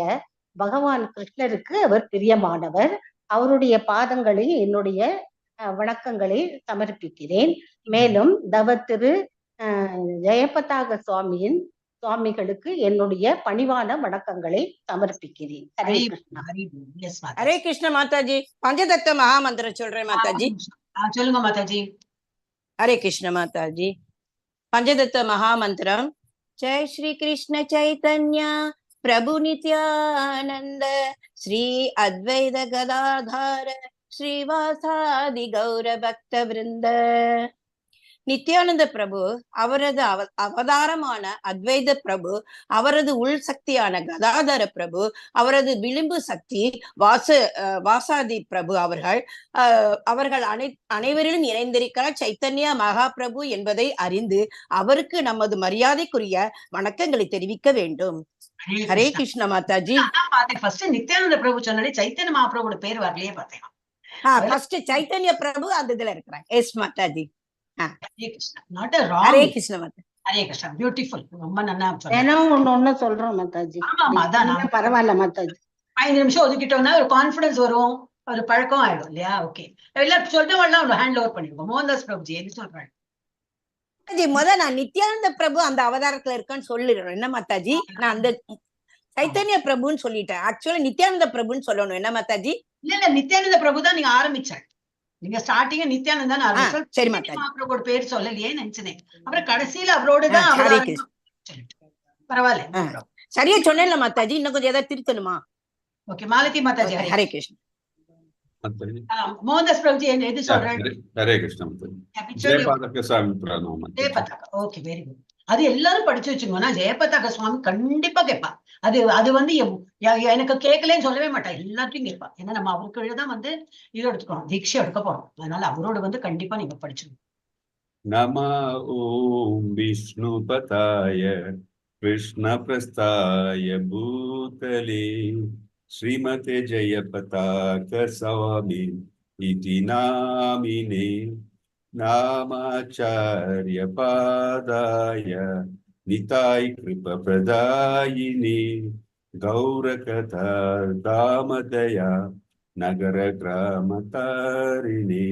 பகவான் கிருஷ்ணருக்கு அவர் பிரியமானவர். அவருடைய பாதங்களில் என்னுடைய வணக்கங்களை சமர்ப்பிக்கிறேன். மேலும் தவத்திரு ஜெயபதாக சுவாமிகளுக்கு என்னுடைய பணிவான வணக்கங்களை சமர்ப்பிக்கிறேன். ஹரே கிருஷ்ணா. ஹரே கிருஷ்ண மாதாஜி. பஞ்சதத்துவ மகாமந்திரம் சொல்றேன் மாதாஜி. சொல்லுங்க மாதாஜி. ஹரே கிருஷ்ண மாதாஜி. பஞ்சதத்துவ மகாமந்திரம். जय श्री कृष्ण चैतन्य प्रभु नित्यानंद श्री अद्वैत गदाधर श्रीवासादि गौर भक्त वृंद. நித்யானந்த பிரபு, அவரது அவதாரமான அத்வைத பிரபு, அவரது உள் சக்தியான கதாதர பிரபு, அவரது விளிம்பு சக்தி வாசாதி பிரபு அவர்கள் அனைவரிலும் இணைந்திருக்கிறார் சைத்தன்ய மகாபிரபு என்பதை அறிந்து அவருக்கு நமது மரியாதைக்குரிய வணக்கங்களை தெரிவிக்க வேண்டும். ஹரே கிருஷ்ண மாதாஜி. நித்யானந்த பிரபு சொன்னாலே சைத்தன்ய மகாபிரபுவோட பேர் வரலையே பார்த்தேன். சைத்தன்ய பிரபு அந்த இதுல இருக்கிறாங்க. Yes Mataji. Hare Krishna. Not a wrong. Hare Krishna Mataji. Hare Krishna. Beautiful. ரொம்ப நல்லா சொன்னீங்க. ஏன்னா ஒண்ணு சொல்றோம் மாதாஜி. ஆமா அதான் பரவாயில்ல மாதாஜி. 5 நிமிஷம் ஒதுக்கிட்டோம்னா ஒரு கான்பிடன்ஸ் வரும், ஒரு பழக்கம் ஆயிடும் இல்லையா? ஓகே, எல்லாம் சொல்லிட்டு ஹேண்ட் ஓவர் பண்ணிடுவோம். மோகன்தாஸ் பிரபுஜி என்ன சொல்றாங்க? முதல்ல நான் நித்யானந்த பிரபு அந்த அவதாரத்துல இருக்கேன்னு சொல்லிடுறேன். என்ன மாதாஜி? நான் அந்த சைத்தன்ய பிரபுன்னு சொல்லிட்டேன். ஆக்சுவலா நித்யானந்த பிரபுன்னு சொல்லணும். என்ன மாதாஜி? இல்ல நித்யானந்த பிரபு தான் நீங்க ஆரம்பிச்சாங்க. நீங்க ஸ்டார்டிங் நித்யானந்தான் ஆரம்பிச்சோம். சரி மாதாஜி. மகாபிரபுவோட பேர் சொல்லலையே நினைச்சேன். அப்புறம் கடைசியில அவரோடதான் பரவாயில்ல. சரியா சொன்னேன்ல மாதாஜி. இன்னும் கொஞ்சம் ஏதாவது திருத்தணுமா? ஓகே, மாலதி மாதாஜி. ஹரே கிருஷ்ண. மோகன்தாஸ் பிரபுஜி எது சொல்றாரு? ஹரே கிருஷ்ண. ஜெயபதாக சுவாமி பிரணாமம். ஜெயபதாக. Okay, very good. அது எல்லாரும் படிச்சு வச்சுக்கோன்னா ஜெயபதாக சுவாமி கண்டிப்பா கேட்பா. அது வந்து எனக்கு கேட்கலன்னு சொல்லவே மாட்டா, எல்லாத்தையும் கேட்பா. ஏன்னா நம்ம அவருக்கு தான் இது எடுத்துக்கணும், தீட்சை எடுக்க போறோம். அதனால அவரோட கண்டிப்பா நீங்க படிச்சுக்கணும். நம ஓம் விஷ்ணுபதாய कृष्ण प्रस्थाय भूतले श्रीमते जय पताक स्वामी इति नामिने नामाचार्य पादाय निताय कृपा प्रदायिने गौरकथा दामदया नगर ग्राम तारिणे.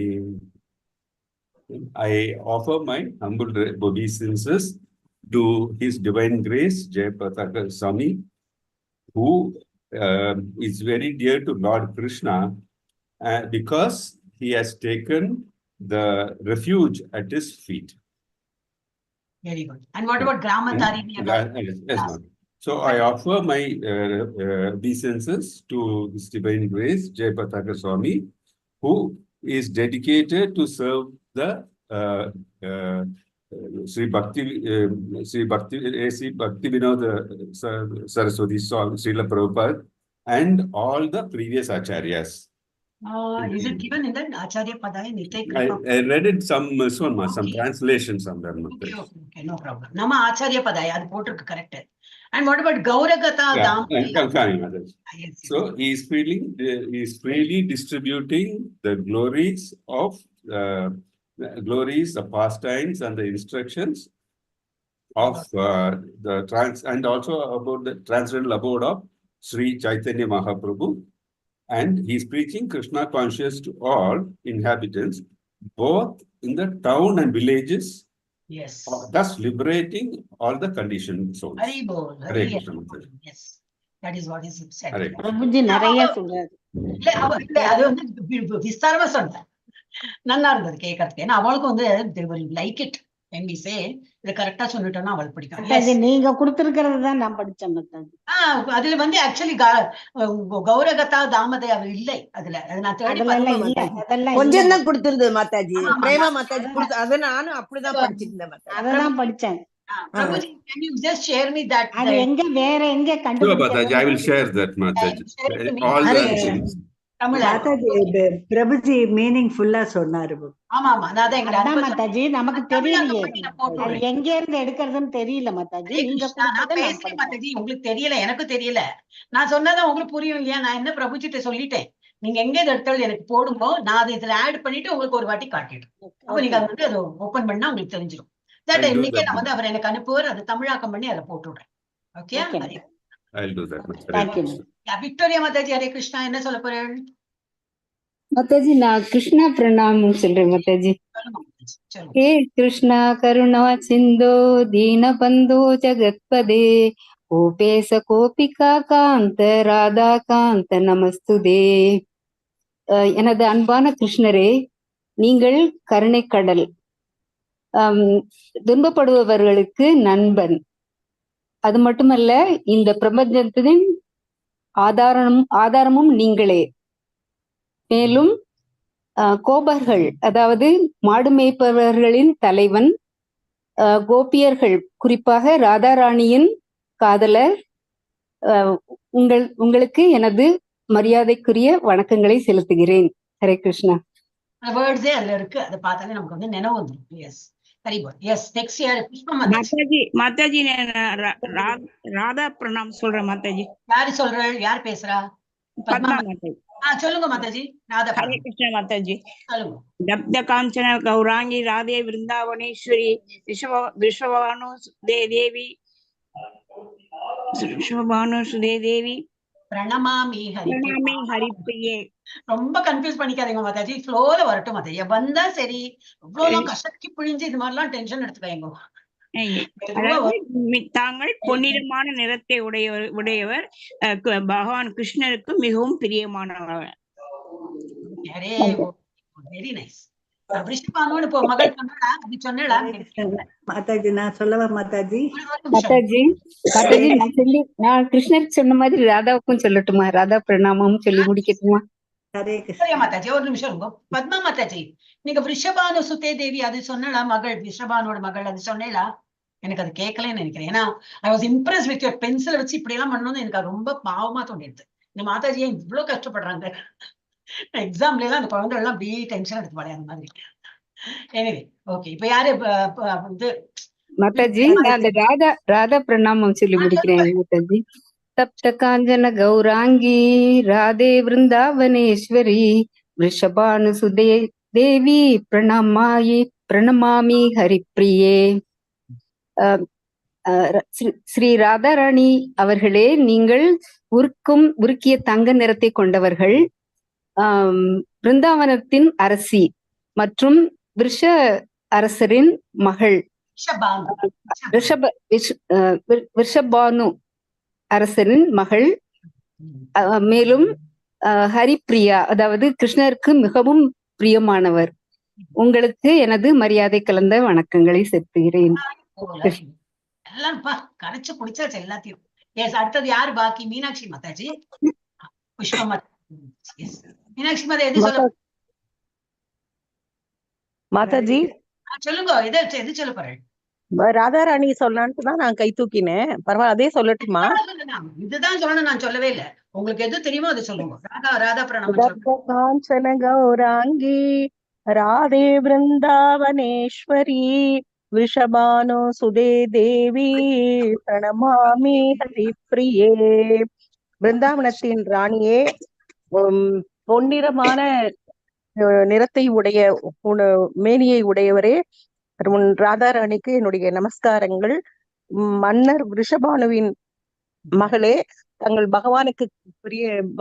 I offer my humble obeisances to His Divine Grace Jayapataka Swami, who is very dear to Lord Krishna because he has taken the refuge at his feet. Very good. And what about Grama-tarini? Yes, ma'am. So I offer my obeisances to His Divine Grace Jayapataka Swami, who is dedicated to serve the Sri Bhakti Vinod Saraswati Swami, Srila Prabhupada, and all the previous acharyas. Is it given in that Acharya Padaya Nitay I Kripa? read it some translation somewhere. Okay, no problem. Nama Acharya Padaya, அது போட்டிருக்கு correct. And what about Gauragata Dhammadaya? Yes. So he is freely distributing the glories of the pastimes and the instructions of the and also about the transcendental abode of Sri Chaitanya Mahaprabhu. And he is preaching Krishna conscious to all inhabitants, both in the town and villages. Yes. Thus liberating all the conditioned souls. Hare Krishna. Yes. That is what is said. Prabhuji நிறைய சொல்றாரு. அது வந்து விஸ்தாரமா சொன்னேன். நல்லா இருந்தது கேட்கறதுக்கு. ஏன்னா அவளுக்கு வந்து they will like it when we say இது கரெக்டா சொல்லிட்டோம்னா அவளுக்கு பிடிக்கும். நீங்க கொடுத்திருக்கிறது தான் நான் படிச்சேன் மத்தாஜி. அதுல வந்து ஆக்சுவலி கௌரகதா தாமதயா இல்லை அதுல. அது நான் தேடி கொஞ்சம் தான் கொடுத்திருந்தது மாதாஜி. பிரேமா மாதாஜி கொடுத்து அதை நானும் அப்படிதான் படிச்சிருந்தேன். அதான் படிச்சேன். Prabhuji, can you just share me that? அது எங்க வேற எங்க கண்டுபிடிச்சீங்க? I will share that, Mataji. All the things. Prabhuji மீனிங்ஃபுல்லா சொன்னாரு. ஆமா ஆமா, அதான் மாதாஜி நமக்கு தெரியலையே, அது எங்க இருந்து எடுக்கிறதுன்னு தெரியல மாதாஜி. நீங்க பேசுறேன் மாதாஜி, உங்களுக்கு தெரியல, எனக்கு தெரியல. நான் சொன்னதான் உங்களுக்கு புரியும் இல்லையா? நான் என்ன பிரபுஜிட்ட சொல்லிட்டேன், நீங்க எங்க இதை எடுத்தாலும் எனக்கு போடுங்க, நான் அதை இதுல ஆட் பண்ணிட்டு உங்களுக்கு ஒரு வாட்டி காட்டிடுறேன். அப்ப நீங்க அதை வந்து அதை ஓபன் பண்ணா உங்களுக்கு தெரிஞ்சிடும். இன்னைக்கே நான் வந்து அவர் எனக்கு அனுப்புவார், அதை தமிழாக்கம் பண்ணி அதை போட்டு விடுறேன். Okay, I'll do that. Thank you. Victoria Mataji, Hare Krishna. என்ன சொல்ல போறேன் மாதாஜி? நான் கிருஷ்ணா பிரணாமம் சொல்றேன் மாதாஜி. ஹே கிருஷ்ணா கருணா சிந்தோ தீனபந்தோ ஜகத்பதே கோபேச கோபிகா காந்த ராதா காந்த நமஸ்துதே. எனது அன்பான கிருஷ்ணரே, நீங்கள் கருணை கடல், துன்பப்படுபவர்களுக்கு நண்பன். அது மட்டுமல்ல, இந்த பிரபஞ்சத்தின் ஆதாரமும் நீங்களே. மேலும் கோபர்கள், அதாவது மாடு மேய்ப்பவர்களின் தலைவன், கோபியர்கள், குறிப்பாக ராதாராணியின் காதலர். உங்களுக்கு எனது மரியாதைக்குரிய வணக்கங்களை செலுத்துகிறேன். ஹரே கிருஷ்ணா. வேர்ட்ஸே அதுல இருக்கு, அதை பார்த்தாலே நமக்கு வந்து நினைவு வந்துடும். Yes, very good. Yes, next யார்? மாதாஜி. மாதாஜி ராதா பிரணாம் சொல்றேன் மாதாஜி. யாரு சொல்ற? யார் பேசுறா? பத்மா மாதாஜி. சொல்லுங்க மாதாஜி. ராதா. ஹரே கிருஷ்ணா மாதாஜி. சொல்லுங்க. தப்த காஞ்சன கௌராங்கி ராதே விருந்தாவனேஸ்வரி விஸ்வபானு தேவி பிரணமாமி ஹரிப்பிரியே. ரொம்ப கன்ஃபியூஸ் பண்ணிக்காதீங்க மாதாஜி, ஃப்ளோல வரட்டும். மாதாஜி வந்தா சரி, இவ்வளவு கசக்கி பிழிஞ்சு இது மாதிரிலாம் டென்ஷன் எடுத்துக்காங்க. தாங்கள் பொன்னிறமான நிறத்தை உடையவர், பகவான் கிருஷ்ணருக்கு மிகவும் பிரியமானவர். Very nice. ரிஷபானோட மகள் சொன்னடா, அது சொன்னடா மாதாஜி. நான் சொல்லவா மாதாஜி? மாதாஜி நான் கிருஷ்ணருக்கு சொன்ன மாதிரி ராதாவுக்கும் சொல்லட்டுமா? ராதா பிரணாமம் சொல்லி முடிக்கட்டுமா? சரியா மாதாஜி, ஒரு நிமிஷம் இருங்க. பத்மா மாதாஜி, நீங்க ரிஷபானு சுத்தே தேவி அது சொன்னடா, மகள் ரிஷபானோட மகள் அது சொன்னேடா? எனக்கு அது கேட்கலன்னு நினைக்கிறேன். ஏன்னா I was Impress with your pencil வச்சு இப்படி எல்லாம் பண்ணணும்னு எனக்கு அது ரொம்ப பாவமா தோணிடுது. இந்த மாதாஜி ஏன் இவ்வளவு கஷ்டப்படுறாங்க? எக்ஸாம்ல எல்லாம் அந்த குழந்தை எல்லாம் அப்படியே டென்ஷன் எடுத்து பாரு அந்த மாதிரி. Anyway, okay. இப்ப யாரு வந்து மாதாஜி நான் அந்த ராதா பிரணாமம் சொல்லி முடிக்கிறேன் மாதாஜி. தப்த காஞ்சன கௌராங்கி ராதே விருந்தாவனேஸ்வரி ரிஷபானு சுதே தேவி பிரணமாமி ஹரிப்பிரியே. ஸ்ரீ ராதாராணி அவர்களே, நீங்கள் உருக்கிய தங்க நிறத்தை கொண்டவர்கள், பிருந்தாவனத்தின் அரசி மற்றும் விருஷ அரசரின் மகள், ரிஷபானு அரசரின் மகள், மேலும் ஹரிப்பிரியா அதாவது கிருஷ்ணருக்கு மிகவும் பிரியமானவர். உங்களுக்கு எனது மரியாதை கலந்த வணக்கங்களை செலுத்துகிறேன். எல்லாம் கரைச்சு குடிச்சாச்சு எல்லாத்தையும். எஸ், அடுத்தது யாரு பாக்கி? மீனாட்சி மாதாஜி, புஷ்பா மாதாஜி. மீனாட்சி மாதா எது சொல்ல மாதாஜி? சொல்லுங்க, எது சொல்ல போறேன்? ராதாராணி சொல்லலான்ட்டு தான் நான் கை தூக்கினேன். பரவாயில்ல, அதே சொல்லட்டுமா? இதுதான் சொல்லணும், நான் சொல்லவே இல்லை. உங்களுக்கு எது தெரியுமோ அதை சொல்லுங்க. ராதா பிரணாமம். காஞ்சன கௌராங்கி ராதே பிருந்தாவனேஸ்வரி விஷபானு சுதே தேவி பிரணமாமி ஹரிப்பிரியே. பிருந்தாவனத்தின் ராணியே, பொன்னிறமான நிறத்தை உடைய மேனியை உடையவரே, ராதாராணிக்கு என்னுடைய நமஸ்காரங்கள். மன்னர் ரிஷபானுவின் மகளே, தங்கள்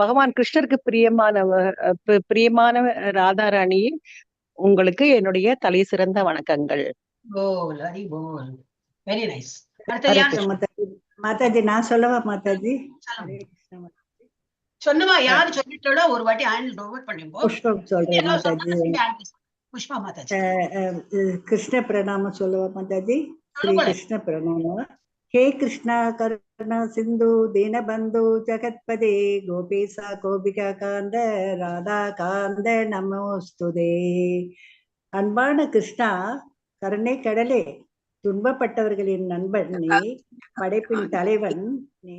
பகவான் கிருஷ்ணருக்கு பிரியமான ராதாராணி, உங்களுக்கு என்னுடைய தலை சிறந்த வணக்கங்கள். மாதாஜி நான் சொல்லவா மாதாஜி? சொன்னவா யாரு சொல்லிட்டோட ஒரு வாட்டி ஹேண்டில் ஓவர் பண்ணிப்போம். புஷ்பம் சொல்றேன் மாதாஜி. புஷ்பா மாதாஜி, கிருஷ்ண பிரணாமம் சொல்லவா மாதாஜி? ஸ்ரீ கிருஷ்ண பிரணாமம். हे कृष्णा करुणा सिंधु दीनबंधु जगत्पदे गोपीसा गोपिका कांद राधा कांद நமோஸ்துதே. அன்பான கிருஷ்ணா, கருணை கடலே, துன்பப்பட்டவர்களின் நண்பன் நீ, படைப்பின் தலைவன் நீ,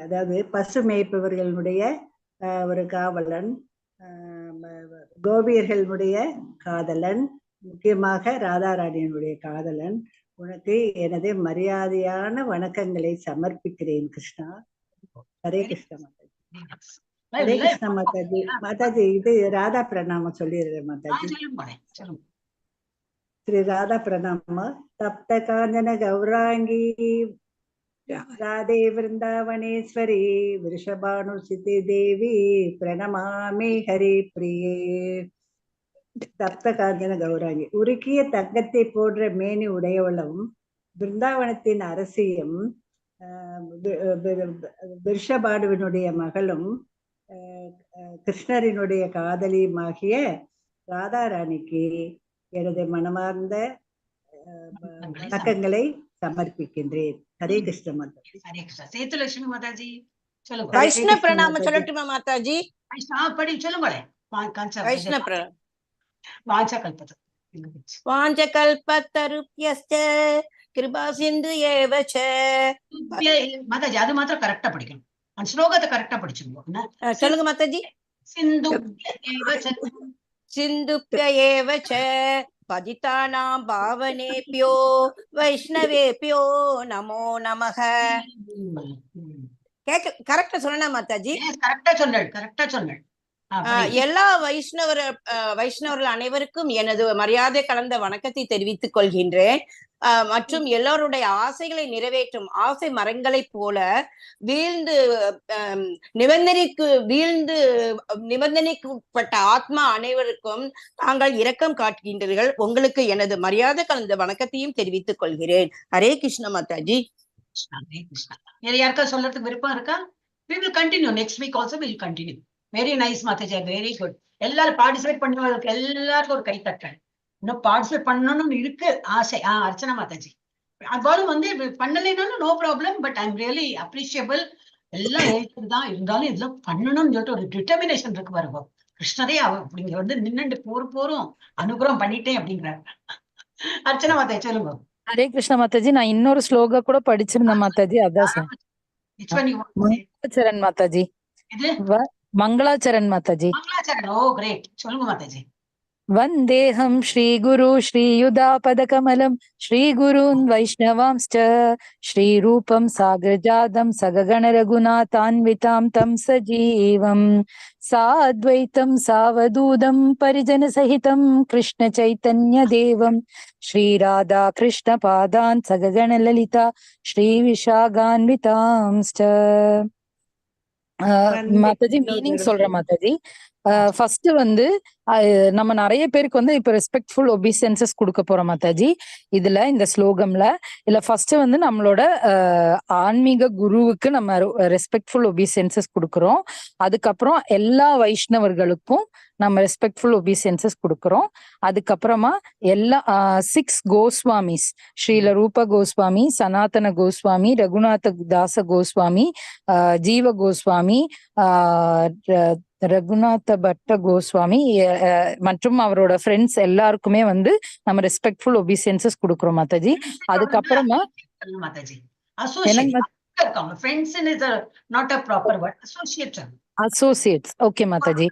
அதாவது பசு மேய்ப்பவர்களுடைய ஒரு காவலன், கோபியர்களுடைய காதலன், முக்கியமாக ராதாராணியினுடைய காதலன். உனக்கு எனது மரியாதையான வணக்கங்களை சமர்ப்பிக்கிறேன் கிருஷ்ணா. ஹரே கிருஷ்ண மாதாஜி. ஹரே கிருஷ்ண மாதாஜி. மாதாஜி, இது ராதா பிரணாமம் சொல்லிடுறேன் மாதாஜி. ஸ்ரீ ராதா பிரணாம. தப்த காஞ்சன கௌராங்கி ராதே விருந்தாவனேஸ்வரி விருஷபானு சித்தி தேவி பிரணமாமி ஹரி பிரியே. தப்த காஞ்சன கௌராங்கி, உருக்கிய தங்கத்தை போன்ற மேனி உடையவளும் பிருந்தாவனத்தின் அரசியும் விருஷபானுவினுடைய மகளும் கிருஷ்ணரினுடைய காதலியுமாகிய ராதாராணிக்கு எனது மனமார்ந்த வணக்கங்களை சமர்ப்பிக்கின்றேன். ஹரே கிருஷ்ண மாதாஜி. ஹரே கிருஷ்ணா. சேத்துலட்சுமி மாதாஜி சொல்லுங்க. வைஷ்ணவ பிரணாமம் சொல்லட்டுமா மாதாஜி? படி சொல்லுங்களேன். வைஷ்ணவ பிரணாமம். வாஞ்சகல்பத்தருப்யஸ்ச கிருபா சிந்து ஏவ ச. மாதாஜி அது மாத்திரம் கரெக்டா படிக்கணும். அந்த ஸ்லோகத்தை கரெக்டா படிச்சுங்க. சொல்லுங்க மாதாஜி. சிந்துப்ய ஏவ ச பதிதானாம் பாவனேப்யோ வைஷ்ணவேப்யோ நமோ நமஹ. கரெக்டா சொன்னா மாதாஜி? கரெக்டா சொன்னேன். எல்லா வைஷ்ணவர்கள் அனைவருக்கும் எனது மரியாதை கலந்த வணக்கத்தை தெரிவித்துக் கொள்கின்றேன். மற்றும் எல்லோருடைய ஆசைகளை நிறைவேற்றும் ஆசை மரங்களைப் போல நிபந்தனைக்குட்பட்ட ஆத்மா அனைவருக்கும் தாங்கள் இரக்கம் காட்டுகின்றீர்கள். உங்களுக்கு எனது மரியாதை கலந்த வணக்கத்தையும் தெரிவித்துக் கொள்கிறேன். ஹரே கிருஷ்ண மாதாஜி. யாருக்கா சொல்றதுக்கு விருப்பம் இருக்கா? We will continue next week also. We will continue. Very nice Mataji, very good. எல்லாரும் பார்ட்டிசிபேட் பண்ணுவதற்கு எல்லாருக்கும் ஒரு கைத்தட்டல். இன்னும் பார்ட்டிசிபேட் பண்ணணும்னு இருக்கு ஆசை. அர்ச்சனா மாதாஜி அவ்வாறும் பண்ணலைனாலும் no problem. But I am really appreciable. எல்லாம் தான் இருந்தாலும் இதுல பண்ணணும்னு சொல்லிட்டு ஒரு டிட்டர்மினேஷன் இருக்கு பாருங்க. கிருஷ்ணரே அப்படிங்க நின்னுட்டு போரும் அனுகிரகம் பண்ணிட்டேன் அப்படிங்கிறாரு. அர்ச்சனா மாதாஜி சொல்லுங்க. ஹரே கிருஷ்ண மாதாஜி, நான் இன்னொரு ஸ்லோகா கூட படிச்சிருந்தேன் மாதாஜி. அதான் சார் மங்களாச்சரண் மாதாஜி. மங்களாச்சரண் மாதாஜி. மங்களாச்சரண். ஓ கிரேட். சொல்லுங்க மாதாஜி. वन्देऽहं श्रीगुरु श्रीयुधापदकमलं श्रीगुरून् वैष्णवांश्च श्रीरूपं साग्रजातं सगगणरघुनाथान्वितां तं सजीवं साद्वैतं सावधूतं परिजनसहितं कृष्णचैतन्यदेवं श्रीराधाकृष्णपादान् सगगणललिता श्रीविशाखान्वितांश्च. மாதாஜி மீனிங் சொல்றேன் மாதாஜி. ஃபர்ஸ்ட் வந்து நம்ம நிறைய பேருக்கு வந்து இப்ப ரெஸ்பெக்ட்ஃபுல் ஒபிசன்சஸ் கொடுக்க போறோம் மாதாஜி. இதுல இந்த ஸ்லோகம்ல இல்ல ஃபர்ஸ்ட் வந்து நம்மளோட ஆன்மீக குருவுக்கு நம்ம ரெஸ்பெக்ட்ஃபுல் ஒபிசன்சஸ் கொடுக்குறோம். அதுக்கப்புறம் எல்லா வைஷ்ணவர்களுக்கும் நம்ம ரெஸ்பெக்ட்ஃபுல் ஒபிசன்சஸ் கொடுக்குறோம். அதுக்கப்புறமா எல்லா 6 கோஸ்வாமிஸ், ஸ்ரீல ரூப கோஸ்வாமி, சனாதன கோஸ்வாமி, ரகுநாத தாச கோஸ்வாமி, ஜீவ கோஸ்வாமி, ரகுநாத பட்ட கோஸ்வாமி மற்றும் அவரோட ஃப்ரெண்ட்ஸ் எல்லாருக்குமே வந்து நம்ம ரெஸ்பெக்ட்ஃபுல் ஒபிசன்சஸ் கொடுக்குறோம் மாதாஜி. அதுக்கப்புறமா அசோசியேட்ஸ். ஓகே மாதாஜி.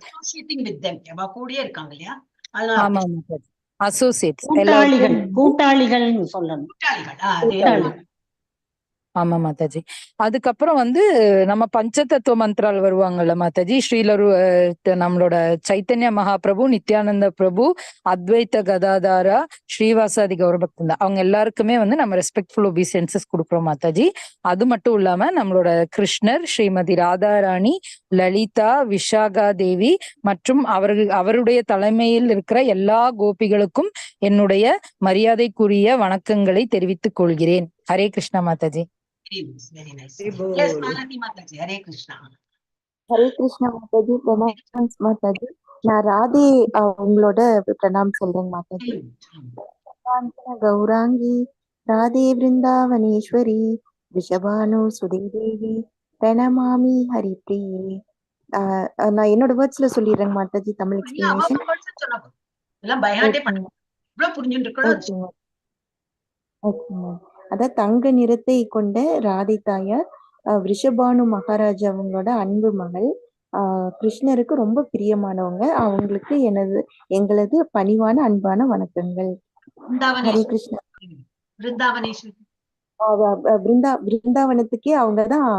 ஆமா மாதாஜி, அசோசியேட்ஸ் கூட்டாளிகள், கூட்டாளிகள் சொல்லணும். ஆமா மாதாஜி. அதுக்கப்புறம் வந்து நம்ம பஞ்சதத்துவ மந்திரால் வருவாங்கல்ல மாதாஜி, ஸ்ரீலரு நம்மளோட சைத்தன்ய மகாபிரபு, நித்யானந்த பிரபு, அத்வைத கதாதாரா, ஸ்ரீவாசாதி கௌரபக்தந்தா, அவங்க எல்லாருக்குமே வந்து நம்ம ரெஸ்பெக்ட்ஃபுல் ஒபிசன்சஸ் கொடுக்குறோம் மாதாஜி. அது மட்டும் இல்லாம நம்மளோட கிருஷ்ணர், ஸ்ரீமதி ராதாராணி, லலிதா, விஷாகா தேவி மற்றும் அவருடைய தலைமையில் இருக்கிற எல்லா கோபிகளுக்கும் என்னுடைய மரியாதைக்குரிய வணக்கங்களை தெரிவித்துக் கொள்கிறேன். Hare Krishna Mataji. Very nice. Yes, Malati Mataji, Hare Krishna. Hare Krishna Mataji. Pranam Mataji. நான் ராதே உங்களோட பிரணாம் சொல்றேங்க மாதாஜி. கௌராங்கி ராதே விருந்தாவனேஸ்வரி ரிஷபானு சுதேதேவி பிரணமாமி ஹரிப்ரியே. நான் என்னோட வேர்ட்ஸ்ல சொல்லிடுறேங்க மாதாஜி, தமிழ் எக்ஸ்பிளனேஷன். அதான் தங்க நிறத்தை கொண்ட ராதை தாயார் ரிஷபானு மகாராஜா அவங்களோட அன்பு மகள், கிருஷ்ணருக்கு ரொம்ப பிரியமானவங்க. அவங்களுக்கு எங்களது பணிவான அன்பான வணக்கங்கள். ஹரே கிருஷ்ணா. பிருந்தாவனத்துக்கே அவங்கதான்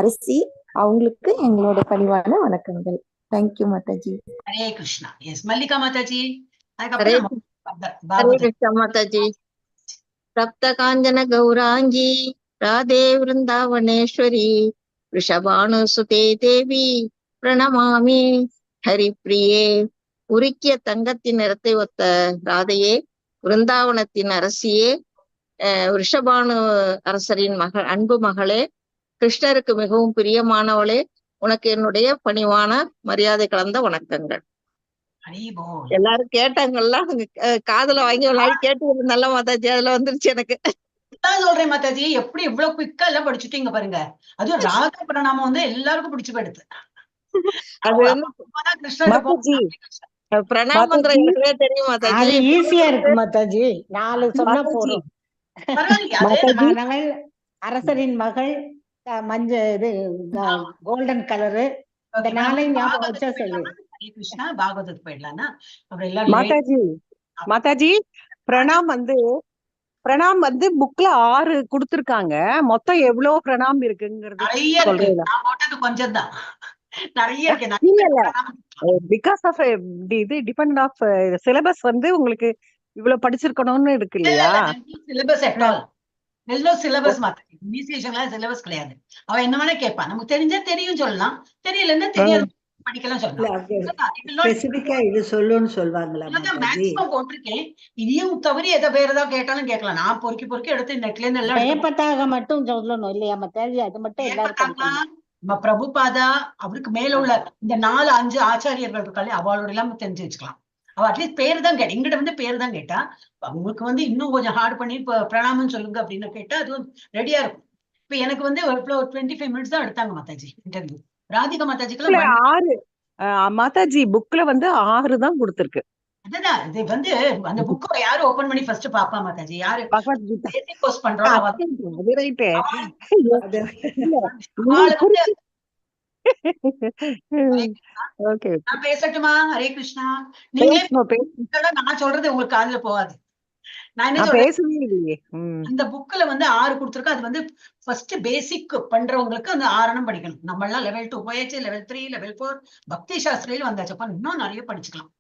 அரசி, அவங்களுக்கு எங்களோட பணிவான வணக்கங்கள். தேங்க்யூ மாதாஜி. ஹரே கிருஷ்ணா. எஸ் மல்லிகா மாதாஜி. ஹரே கிருஷ்ணா மாதாஜி. சப்த காஞ்சன கௌராங்கி ராதே விருந்தாவனேஸ்வரி ரிஷபானு சுதே தேவி பிரணமாமி ஹரிப்ரியே. உருக்கிய தங்கத்தின் நிறத்தை ஒத்த ராதையே, விருந்தாவனத்தின் அரசியே, ரிஷபானு அரசரின் மகள், அன்பு மகளே, கிருஷ்ணருக்கு மிகவும் பிரியமானவளே, உனக்கு என்னுடைய பணிவான மரியாதை கலந்த வணக்கங்கள். எல்லாரும் கேட்டாங்கல்ல, காதுல வாங்கி விளையாடி கேட்டு நல்ல மாதாஜி, அதுல வந்துருச்சு எனக்கு. சொல்றேன் மாதாஜி, எப்படி இவ்வளவு குயிக்கா எல்லாம் படிச்சுட்டீங்க பாருங்க. அதுவும் ராதா பிரணாமம் வந்து எல்லாருக்கும் பிடிச்சு போயிடுது. அது வந்து பிரணாம் மந்திரம் எனக்கே தெரியும் மாதாஜி. ஈஸியா இருக்கு மாதாஜி, 4 சொன்னா போதும். அரசரின் மகள், இது கோல்டன் கலரு, இந்த 4 ஞாபகம் வச்சா சொல்லு. கிருஷ்ணா பாகவதத்துக்கு போயிடலாம்னா மாதாஜி. மாதாஜி பிரணாம் வந்து புக்ல 6 கொடுத்திருக்காங்க. மொத்தம் எவ்வளவு பிரணாம் இருக்குங்கிறது கொஞ்சம் தான், நிறைய பிகாஸ் ஆஃப் இது டிபெண்ட் ஆஃப் சிலபஸ் வந்து உங்களுக்கு இவ்வளவு படிச்சிருக்கணும்னு இருக்கு இல்லையா? சிலபஸ் சிலபஸ் மாத்திரம் இனிஷியேஷன்ல சிலபஸ் கிடையாது. அவ என்ன வேணா கேட்பா, நமக்கு தெரிஞ்சா தெரியும் சொல்லலாம், தெரியலன்னா தெரியாது படிக்கலாம் சொல்லலாம். இது சொல்லுன்னு சொல்வாங்களா? மேக்ஸிமம் போட்டிருக்கேன். இதையும் தவிர எதை வேற ஏதாவது கேட்டாலும் கேட்கலாம். நான் பொறுக்கி எடுத்து நெட்ல இருந்து எல்லாம் ஜெயபதாக மட்டும் சொல்லணும் இல்லையா மாதாஜி? அது மட்டும் எல்லாருக்கும் பிரபுபாதா, அவருக்கு மேல உள்ள இந்த 4-5 ஆச்சாரியர்கள் இருக்காளே, அவளோட எல்லாம் தெரிஞ்சு வச்சுக்கலாம். அவ அட்லீஸ்ட் பேர் தான் கேட்டா, எங்கிட்ட வந்து பேர் தான் கேட்டா, உங்களுக்கு வந்து இன்னும் கொஞ்சம் ஹார்ட் பண்ணி பிரணாமம் சொல்லுங்க அப்படின்னு கேட்டா அதுவும் ரெடியா இருக்கும். இப்ப எனக்கு வந்து 25 மினிட்ஸ் தான் எடுத்தாங்க மாதாஜி இன்டர்வியூ. ராதிகா மாதாஜிக்கு 6 மாதாஜி புக்ல வந்து 6 தான் கொடுத்திருக்கு. அதுதான் இது வந்து அந்த புக்கை யாரு ஓபன் பண்ணி ஃபர்ஸ்ட் பாப்பா மாதாஜி? யாரு போஸ்ட் பண்றோம் ஓகே நான் பேசட்டுமா? ஹரே கிருஷ்ணா. நீங்களே பேசணும். நான் சொல்றது உங்களுக்கு காதுல போகாது. நான் என்ன நான் சொல்றேன், பேசவே இல்லையே. அந்த புக்ல வந்து 6 கொடுத்துருக்கு. அது வந்து ஃபர்ஸ்ட் பேசிக் பண்றவங்களுக்கு அந்த 6 படிக்கணும். நம்ம எல்லாம் லெவல் 2 போயாச்சு, லெவல் 3, லெவல் 4 பக்தி சாஸ்திரியில வந்தாச்சப்பா, இன்னும் நிறைய படிச்சுக்கலாம்.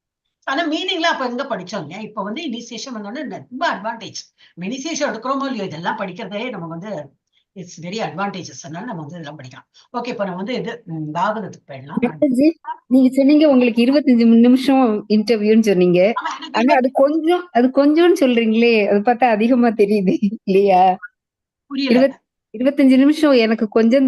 ஆனா மீனிங்ல அப்ப எங்க படிச்சோம் இல்லையா? இப்ப வந்து இனிஷியேஷன் வந்தோடனே ரொம்ப அட்வான்டேஜ். இனிஷியேஷன் எடுக்கிறோமோ இல்லையோ, இதெல்லாம் படிக்கிறதே நம்ம வந்து இட்ஸ் வெரி அட்வான்டேஜஸ். அதனால நம்ம வந்து இதெல்லாம் படிக்கலாம். ஓகே, இப்ப நம்ம வந்து இது பாகவதத்துக்கு போயிடலாம். மாதாஜி, நீங்க சொன்னீங்க உங்களுக்கு 25 நிமிஷம் இன்டர்வியூன்னு சொன்னீங்க. ஆனா அது கொஞ்சம்னு சொல்றீங்களே, அது பார்த்தா அதிகமா தெரியுது இல்லையா? 25 நிமிஷம் எனக்கு கொஞ்சம்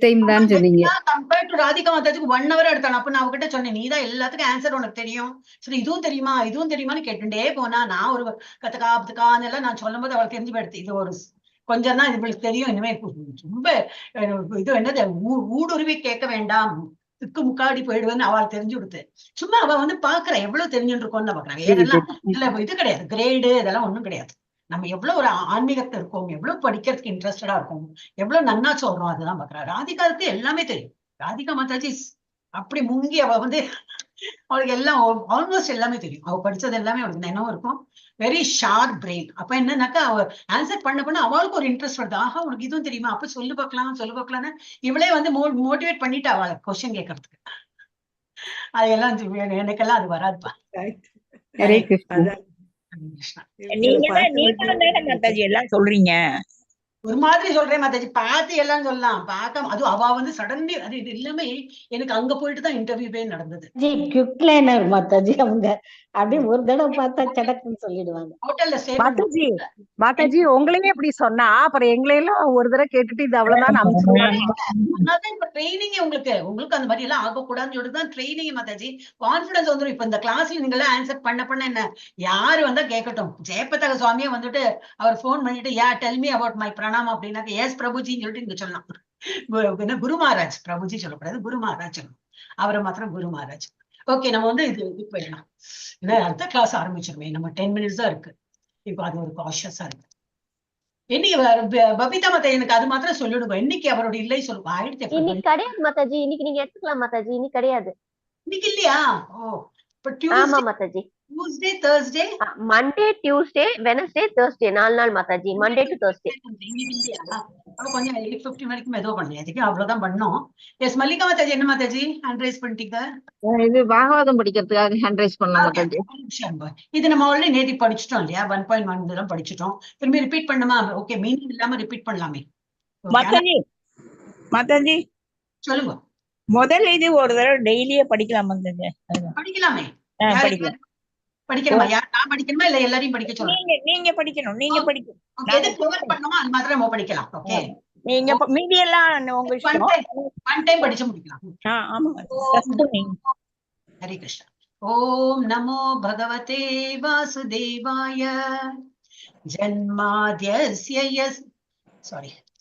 டைம் தான் சொன்னீங்க. கம்பேர்ட் டு ராதிகா மாதாஜிக்கு 1 hour எடுத்தாங்க. அப்ப நான் அவகிட்ட சொன்னேன், நீதான் எல்லாத்துக்கும் ஆன்சர் உனக்கு தெரியும், சரி இதுவும் தெரியுமா இதுவும் தெரியுமான்னு கேட்டுட்டே போனா, நான் ஒரு கத்துக்கான்னு எல்லாம் நான் சொல்லும் போது அவளுக்கு தெரிஞ்சு போயிடுது. இது ஒரு கொஞ்சம் தான் இவளுக்கு தெரியும். இனிமே ரொம்ப இது என்னது ஊடுருவி கேட்க வேண்டாம், திக்கு முக்காடி போயிடுவேன்னு அவள் தெரிஞ்சு கொடுத்து. சும்மா அவ வந்து பாக்குற எவ்வளவு தெரிஞ்சுட்டு இருக்கோம்னு பாக்குறேன். வேற எல்லாம் இல்ல, இது கிடையாது, கிரேடு இதெல்லாம் ஒண்ணும் கிடையாது. நம்ம எவ்வளவு ஒரு ஆன்மீகத்தை இருக்கோம், எவ்வளவு படிக்கிறதுக்கு இன்ட்ரெஸ்டடா இருக்கும், எவ்வளவு நன்னா சொல்றோம், அதுதான் பாக்குறா. ராதிகாவுக்கு எல்லாமே தெரியும். ராதிகா மாதாஜி அப்படி முங்கி அவ வந்து அவளுக்கு எல்லாம் ஆல்மோஸ்ட் எல்லாமே தெரியும். அவ படிச்சது எல்லாமே அவளுக்கு நினைவும் இருக்கும். Very sharp brain. அப்ப என்னன்னாக்கா அவ ஆன்சர் பண்ண அவளுக்கு ஒரு இன்ட்ரெஸ்ட் வருது. ஆஹா, உனக்கு இதுவும் தெரியுமா, அப்ப சொல்லு பார்க்கலாம்னு இவளே வந்து மோட்டிவேட் பண்ணிட்டு அவளை கொஸ்டின் கேட்கறதுக்கு. அதெல்லாம் எனக்கெல்லாம் அது வராதுப்பா. ஹரே கிருஷ்ணா. நீங்க மாதாஜி எல்லாம் சொல்றீங்க. ஒரு மாதிரி சொல்றேன் மாதாஜி, பார்த்து எல்லாம் சொல்லலாம். பார்க்க அது அவ வந்து சடன்லி அது இது எல்லாமே எனக்கு அங்க போயிட்டு தான் இன்டர்வியூவே நடந்தது. குவிக் மாதாஜி அவங்க அப்படியே ஒரு தடவை பார்த்தா சடக்குன்னு சொல்லிடுவாங்க. ஹோட்டல்ல மாதாஜி உங்களையே இப்படி சொன்னா அப்புறம் எங்களையெல்லாம் ஒரு தடவை கேட்டுட்டு இது அவ்வளவுதான் இப்ப ட்ரைனிங் உங்களுக்கு அந்த மாதிரி எல்லாம் ஆகக்கூடாதுன்னு சொல்லிட்டுதான் ட்ரைனிங் மாதாஜி. கான்பிடன்ஸ் வந்துடும். இப்ப இந்த கிளாஸ்ல நீங்க எல்லாம் ஆன்சர் பண்ண என்ன யாரு வந்தா கேட்கட்டும். ஜெயபதாக சுவாமியை வந்துட்டு அவர் போன் பண்ணிட்டு tell me about my Pranam அப்படின்னாக்க எஸ் பிரபுஜின்னு சொல்லிட்டு நீங்க சொல்லலாம். குரு மகாராஜ், பிரபுஜி சொல்லக்கூடாது, குரு மகாராஜ் சொல்லணும். அவரை மாத்திரம் குரு மகாராஜ். ஓகே, நம்ம வந்து இது போயிடலாம். அடுத்த கிளாஸ் ஆரம்பிச்சிருமே, நம்ம 10 minutes தான் இருக்கு. இப்ப அது ஒரு காஷியஸா இருக்கு. இன்னைக்கு பபிதா மாதா எனக்கு அது மாத்திரம் சொல்லிடுங்க. இன்னைக்கு அவரோட இல்லை சொல்லுங்க. இன்னைக்கு கிடையாது மாதாஜி, இன்னைக்கு நீங்க எடுத்துக்கலாம் மாதாஜி. இன்னைக்கு கிடையாது. இன்னைக்கு இல்லையா? ஓ, ஆமா Mataji. Tuesday, Thursday, Monday, Tuesday, Wednesday, Thursday 4 நாள் மாதாஜி. Monday to Thursday. கொஞ்சம் 8:15 வரைக்கும் ஏதோ பண்ணேன். அவ்வளவுதான் பண்ணோம். எஸ் மல்லிகா மாதாஜி, என்ன மாதாஜி ஹேண்ட் ரைஸ் பண்ணிட்டீங்க? இது பாகவதம் படிக்கிறதுக்காக ஹேண்ட் ரைஸ் பண்ண மாதாஜி. இது நம்ம ஆல்ரெடி நேத்தி படிச்சுட்டோம் இல்லையா? 1.1 இதெல்லாம் படிச்சுட்டோம். திரும்பி ரிப்பீட் பண்ணுமா? ஓகே, மீனிங் இல்லாம ரிப்பீட் பண்ணலாமே. மாதாஜி சொல்லுங்க. முதல்ல இது ஒரு தடவை டெய்லியே படிக்கலாமே. படிக்கலாமா? யார் நான் படிக்கணுமா இல்ல எல்லாரையும் படிக்க சொல்லுங்க? நீங்க படிக்கணும். எது கவர் பண்ணணுமோ அது மாதிரி நம்ம படிக்கலாம். ஓகே, நீங்க மீதி எல்லாம் உங்க இஷ்டம். ஒன் டைம் படிச்சு முடிக்கலாம். ஆமா. ஹரே கிருஷ்ணா. ஓம் நமோ பகவதே வாசுதேவாய.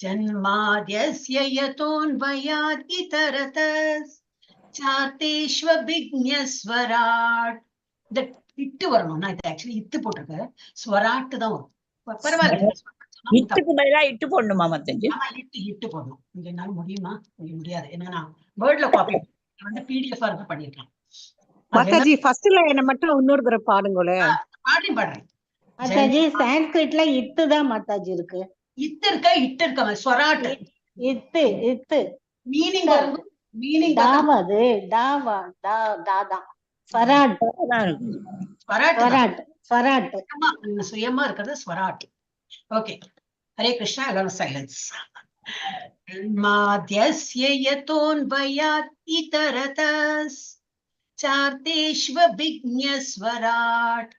ஜன்மாத்யஸ்ய யதோன்வயாத் இதரதஸ் சார்த்தேஷ்வபிக்ஞஸ்வராட். இந்த இட்டு வரணும்னா இது ஆக்சுவலி இத்து போட்டிருக்கு, ஸ்வராட்டு தான் வரும். பரவாயில்ல, இட்டுக்கு பதிலா இட்டு போடணுமா மாதாஜி? இட்டு போடணும். இங்க என்னால முடியுமா? முடியாது. என்னன்னா வேர்ட்ல காப்பி வந்து பிடிஎஃப் இருந்து பண்ணிருக்கலாம். மாதாஜி ஃபர்ஸ்ட்ல என்ன மட்டும் இன்னொரு தடவை பாடுங்களேன். பாடுறேன் மாதாஜி. சான்ஸ்கிரிட்ல இட்டு தான் மாதாஜி இருக்கு. இட்டு இருக்கா ஸ்வராட்டு. இத்து மீனிங் தாவாது தாவா தாதா ஸ்வராட் சுயமா இருக்கிறது ஸ்வராட். ஓகே, ஹரே கிருஷ்ணா. எல்லாரும் சைலன்ஸ். ஜன்மாத்யஸ்ய யதோன்வயாத் இதரதஸ் சார்த்தேஷ்வபிக்ஞஸ்வராட்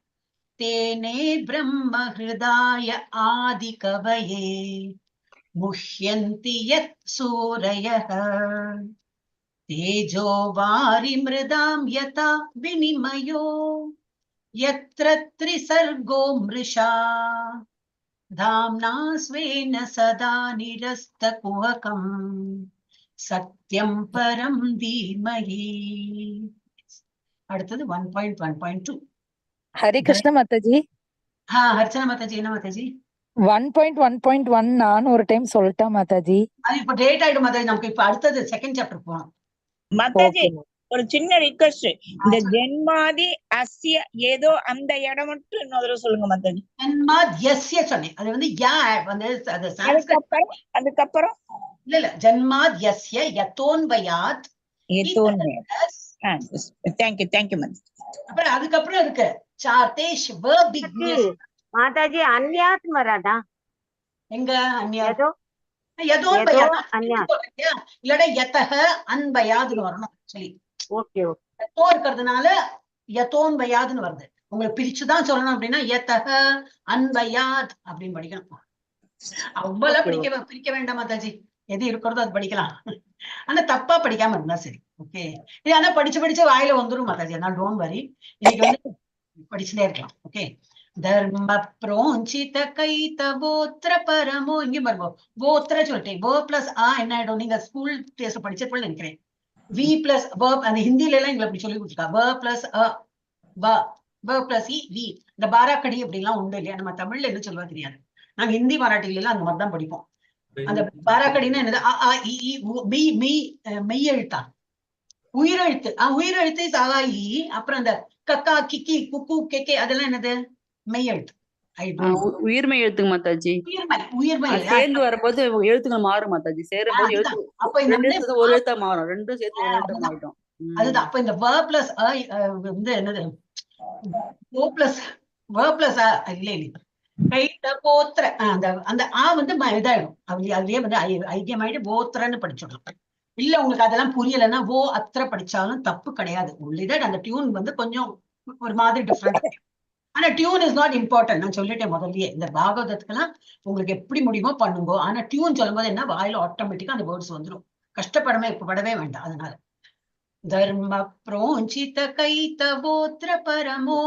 தேனே பிரம்ம ஹ்ருதாய ஆதி கவயே முஹ்யந்தி யத் சூரயः தேஜோ வாரி மிருதாம் யதா விநிமயோ யத்ர த்ரிசர்கோ மிருஷா தாம்னா ஸ்வேன சதா நிரஸ்தகுஹகம் சத்யம் பரம் தீமஹி. அடுத்தது 1.1.2. ஹரே கிருஷ்ண மாதாஜி. ஹர்ச்சனா மாதாஜி, என்ன மாதாஜி? 1.1.1 நான் ஒரு டைம் சொல்லிட்டேன் மாதாஜி. அது இப்ப டேட் ஆயிடும் மாதாஜி. நமக்கு இப்ப அடுத்தது செகண்ட் சாப்டர் போகணும். மாதாஜி ஒரு சின்ன ரிக்வெஸ்ட், இந்த ஜென்மாதி அஸ்ய ஏதோ அந்த இடம் மட்டும் இன்னொரு தடவை சொல்லுங்க மாதாஜி. ஜன்மாத் யஸ்ய சொன்னேன், அது வந்து யா வந்து அது அதுக்கப்புறம் இல்ல ஜன்மாத் யஸ்ய யதோன்வயாத் தேங்க்யூ மாதாஜி. அப்புறம் அதுக்கப்புறம் இருக்கு சார்தேஷ் விக்னேஷ் மாதாஜி அன்யாத் மராதா எங்க அன்யாத் யதோன்வயாத் இல்லடா யதஹ அன்வயாத்னு வரணும் சொல்லி. ஓகே யதோ இருக்கிறதுனால யதோன்வயாத்னு வருது. உங்களுக்கு பிரிச்சுதான் சொல்லணும் அப்படின்னா யதஹ அன்வயாத் அப்படின்னு படிக்கணும். அவ்வளவு பிரிக்க வேண்டாம் மாதாஜி, எது இருக்கிறதோ அது படிக்கலாம். ஆனா தப்பா படிக்காம இருந்தா சரி. ஓகே, இது ஆனா படிச்சு வாயில வந்துடும் மாதாஜி, அதனால டோன்ட் வரி, இன்னைக்கு வந்து படிச்சுட்டே இருக்கலாம். ஓகே, தர்ம பிரோஞ்சித கைதவோத்ர பரமோ, இங்க பாருங்க போத்ர சொல்லிட்டேன். வோ பிளஸ் ஆ என்ன ஆயிடும், நீங்க ஸ்கூல் டேஸ்ல படிச்சப்போ நினைக்கிறேன். வி பிளஸ் வேர்ப், அந்த ஹிந்தில எல்லாம் எங்களை அப்படி சொல்லி கொடுத்துருக்கா. வ பிளஸ் அ வ பிளஸ் இ வி. இந்த பாராக்கடி அப்படிலாம் உண்டு இல்லையா, நம்ம தமிழ்ல என்ன சொல்லுவா தெரியாது. நாங்க ஹிந்தி மராட்டில எல்லாம் அந்த மாதிரி தான் படிப்போம். அந்த பாராக்கடினா என்னது, அ ஆ இ ஈ பி மீ மெய்யெழுத்தா, உயிரெழுத்து. உயிரெழுத்து சாகா இ. அப்புறம் அந்த கக்கா கிக்கி குக்கு கெக்கே அதெல்லாம் என்னது, மெய்யெழுத்து. உயிர்மை எழுத்துங்க மாதாஜி. உயிர்மை சேர்ந்து வரும்போது எழுத்துக்கள் மாறும் மாதாஜி. சேரும்போது எழுத்து ஒரு எழுத்தா மாறும், ரெண்டும் சேர்த்து ஒரு எழுத்தா மாறிடும். அதுதான். அப்ப இந்த வ பிளஸ் வந்து என்னது, ஓ பிளஸ் வ பிளஸ் இல்ல கைத போத்திர, அந்த ஆ வந்து இதாயிடும். அதுலயே வந்து ஐக்கியமாயிட்டு போத்திரன்னு படிச்சுடலாம். இல்ல உங்களுக்கு அதெல்லாம் புரியலைன்னா ஓ அத்திர படிச்சாலும் தப்பு கிடையாது. உள்ளிட அந்த டியூன் வந்து கொஞ்சம் ஒரு மாதிரி டிஃப்ரெண்ட். ஆனா டியூன் இஸ் நாட் இம்பார்ட்டன்ட், நான் சொல்லிட்டேன் முதல்லயே. இந்த பாகவதத்துக்கெல்லாம் உங்களுக்கு எப்படி முடியுமோ பண்ணுங்க. ஆனா டியூன் சொல்லும் போது என்ன, வாயில ஆட்டோமேட்டிக்கா அந்த வேர்ட்ஸ் வந்துடும். கஷ்டப்படவே வேண்டாம். அதனால தர்ம பிரோஞ்சித கைதவோத்ர பரமோ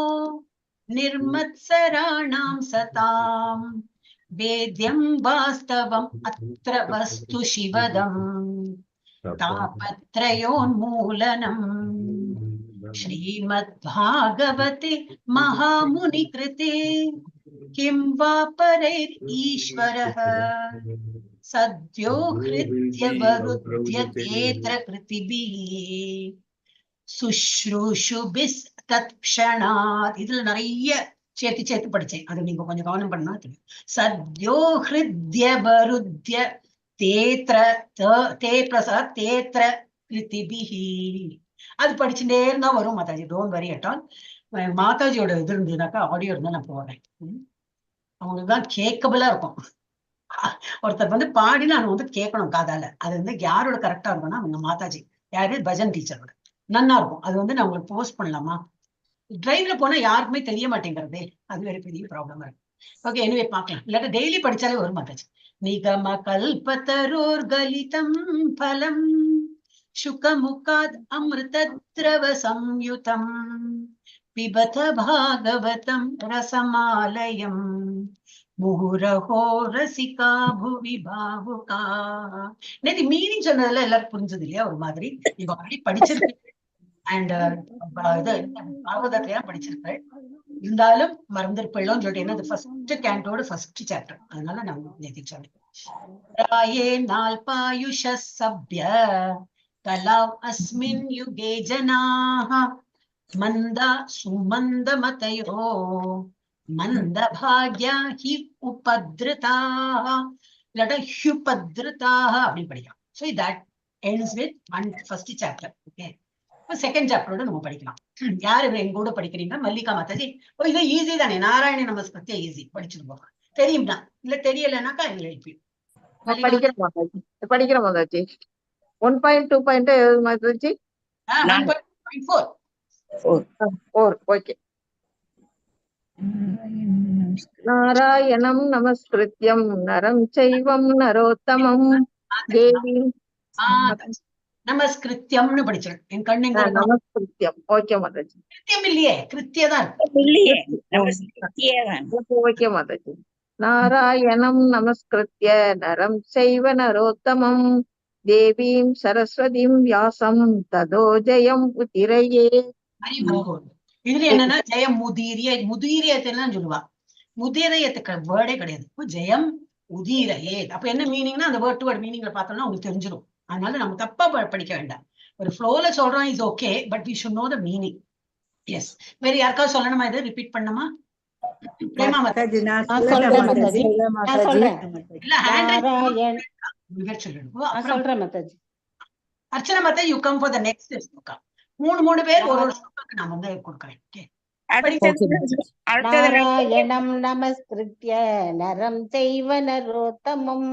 நிர்மத்சராணாம் சதாம் வேத்யம் வாஸ்தவம் அத்ர வஸ்து சிவதம் தாபத்ரயோன்மூலனம் ஸ்ரீமத் பாகவதே மகாமுனி கிருதே கிம் வா பரைர் ஈஸ்வரः சத்யோ ஹ்ருத்ய வருத்ய தேத்ர கிருதிபிஹி சுஷ்ரூஷுபிஸ் தத்க்ஷணாத். இதுல நிறைய சேர்த்து படிச்சேன், அது நீங்க கொஞ்சம் கவனம் பண்ணா தெரியும். சத்யோ ஹ்ருத்ய வருத்ய தேத்ர தே பிரசாத் தேத்ர கிருதிபிஹி. அது படிச்சுட்டே இருந்தா வரும் Mataji, don't worry at all. மாதாஜியோட இது இருந்ததுனாக்கா ஆடியோ இருந்தா நான் போடுறேன். அவங்களுக்கு தான் கேட்கபிளா இருக்கும். ஒருத்தர் வந்து பாடி நான் வந்து கேட்கணும் காதால. அது வந்து யாரோட கரெக்டா இருக்கும்னா அவங்க மாதாஜி, யாரு பஜன் டீச்சரோட நன்னா இருக்கும். அது வந்து நான் உங்களுக்கு போஸ்ட் பண்ணலாமா? டிரைவ்ல போனா யாருக்குமே தெரிய மாட்டேங்கிறதே, அது வேற பெரிய ப்ராப்ளமா இருக்கு. ஓகே, எனிவே பார்க்கலாம். இல்லாட்ட டெய்லி படிச்சாலே வரும் மாதாஜி. நிகம கல்பதரோர் கலிதம் பலம் சுகமுகாத் அமிர்தத்ரவ சம்யுதம் பிபத பாகவதம் ரசமாலயம் முகுரஹோ ரசிகா புவி பாவுகா. நேத்து மீனிங் சொன்னதுல எல்லாரும் புரிஞ்சது இல்லையா? ஒரு மாதிரி நீங்க ஆல்ரெடி படிச்சிருக்கீங்க அண்ட் பாகவதத்தையா படிச்சிருப்பேன், இருந்தாலும் மறந்திருப்பேன்னு சொல்லிட்டு, என்ன ஃபர்ஸ்ட் கேண்டோட ஃபர்ஸ்ட் சாப்டர், அதனால நான் நேத்து சொன்னேன். ராயே நால்பாயுஷ சப்ய கலாவ் அஸ்மின் யுகே ஜனாஹ மந்தா சுமந்த மதயோ மந்த பாக்யா ஹி உபத்ருதாக இல்லாட்டா ஹுபத்ருதாக அப்படி படிக்கலாம். So that ends with one first chapter. Okay, second சாப்டரோட நம்ம படிக்கலாம். யாரு எங்க கூட படிக்கிறீங்க? மல்லிகா மாதாஜி. ஓ, இது ஈஸி தானே, நாராயணி நமஸ்கிருத்தியா ஈஸி, படிச்சிருப்போம். தெரியும்னா இல்ல தெரியலனாக்கா எங்களை எழுப்பி படிக்கிறோம் மாதாஜி. 1.2 மாதாஜி. 1.4 ஓகே. நாராயணம் நமஸ்கிருத்யம் நரம் சைவம் நரோத்தமம் தேவீம் நமஸ்கிருத்தியம்னு படிச்சிடும். என் கண்ணு நமஸ்கிருத்யம். ஓகே மாதாஜி. கிருத்தியம் இல்லையே, கிருத்தியதான் ஓகே மாதாஜி. நாராயணம் நமஸ்கிருத்ய நரம் சைவ நரோத்தமம் தேவீம் சரஸ்வதிம் வியாசம் ததோ ஜெயம் உதிரையே. இதுல என்னன்னா ஜெயம் முதீரிய, முதீரியத்தான் சொல்லுவா. முதிரையத்துக்கு வேர்டே கிடையாது, ஜெயம் உதீரையே. அப்ப என்ன மீனிங்னா அந்த வேர்ட் டு வேர்ட் மீனிங்ல பார்த்தோம்னா உங்களுக்கு தெரிஞ்சிடும். அதனால நம்ம தப்பா படிக்க வேண்டாம். ஒரு ஃப்ளோல சொல்றோம் is okay, but we should know the meaning. Yes, வேற யாருக்காவது சொல்லணுமா? இதை ரிப்பீட் பண்ணுமா? பிரேமா மாதாஜி, நான் நான் சொல்லட்டா சொல்றேன் மாதாஜி? மாதாஜி, நான் சொல்றேன். இல்ல ஹேண்ட் நாராயண் சொல்லிடுவோம். நான் அப்புறம் சொல்றேன் Mataji. Archana Mataji, you come for the next shloka. மூணு பேர் ஒரு ஸ்லோகாக்கு நான் வந்து கொடுக்குறேன். ஓகே, நாராயணம் நமஸ்கிருத்ய நரம் செய்வ நரோத்தமம்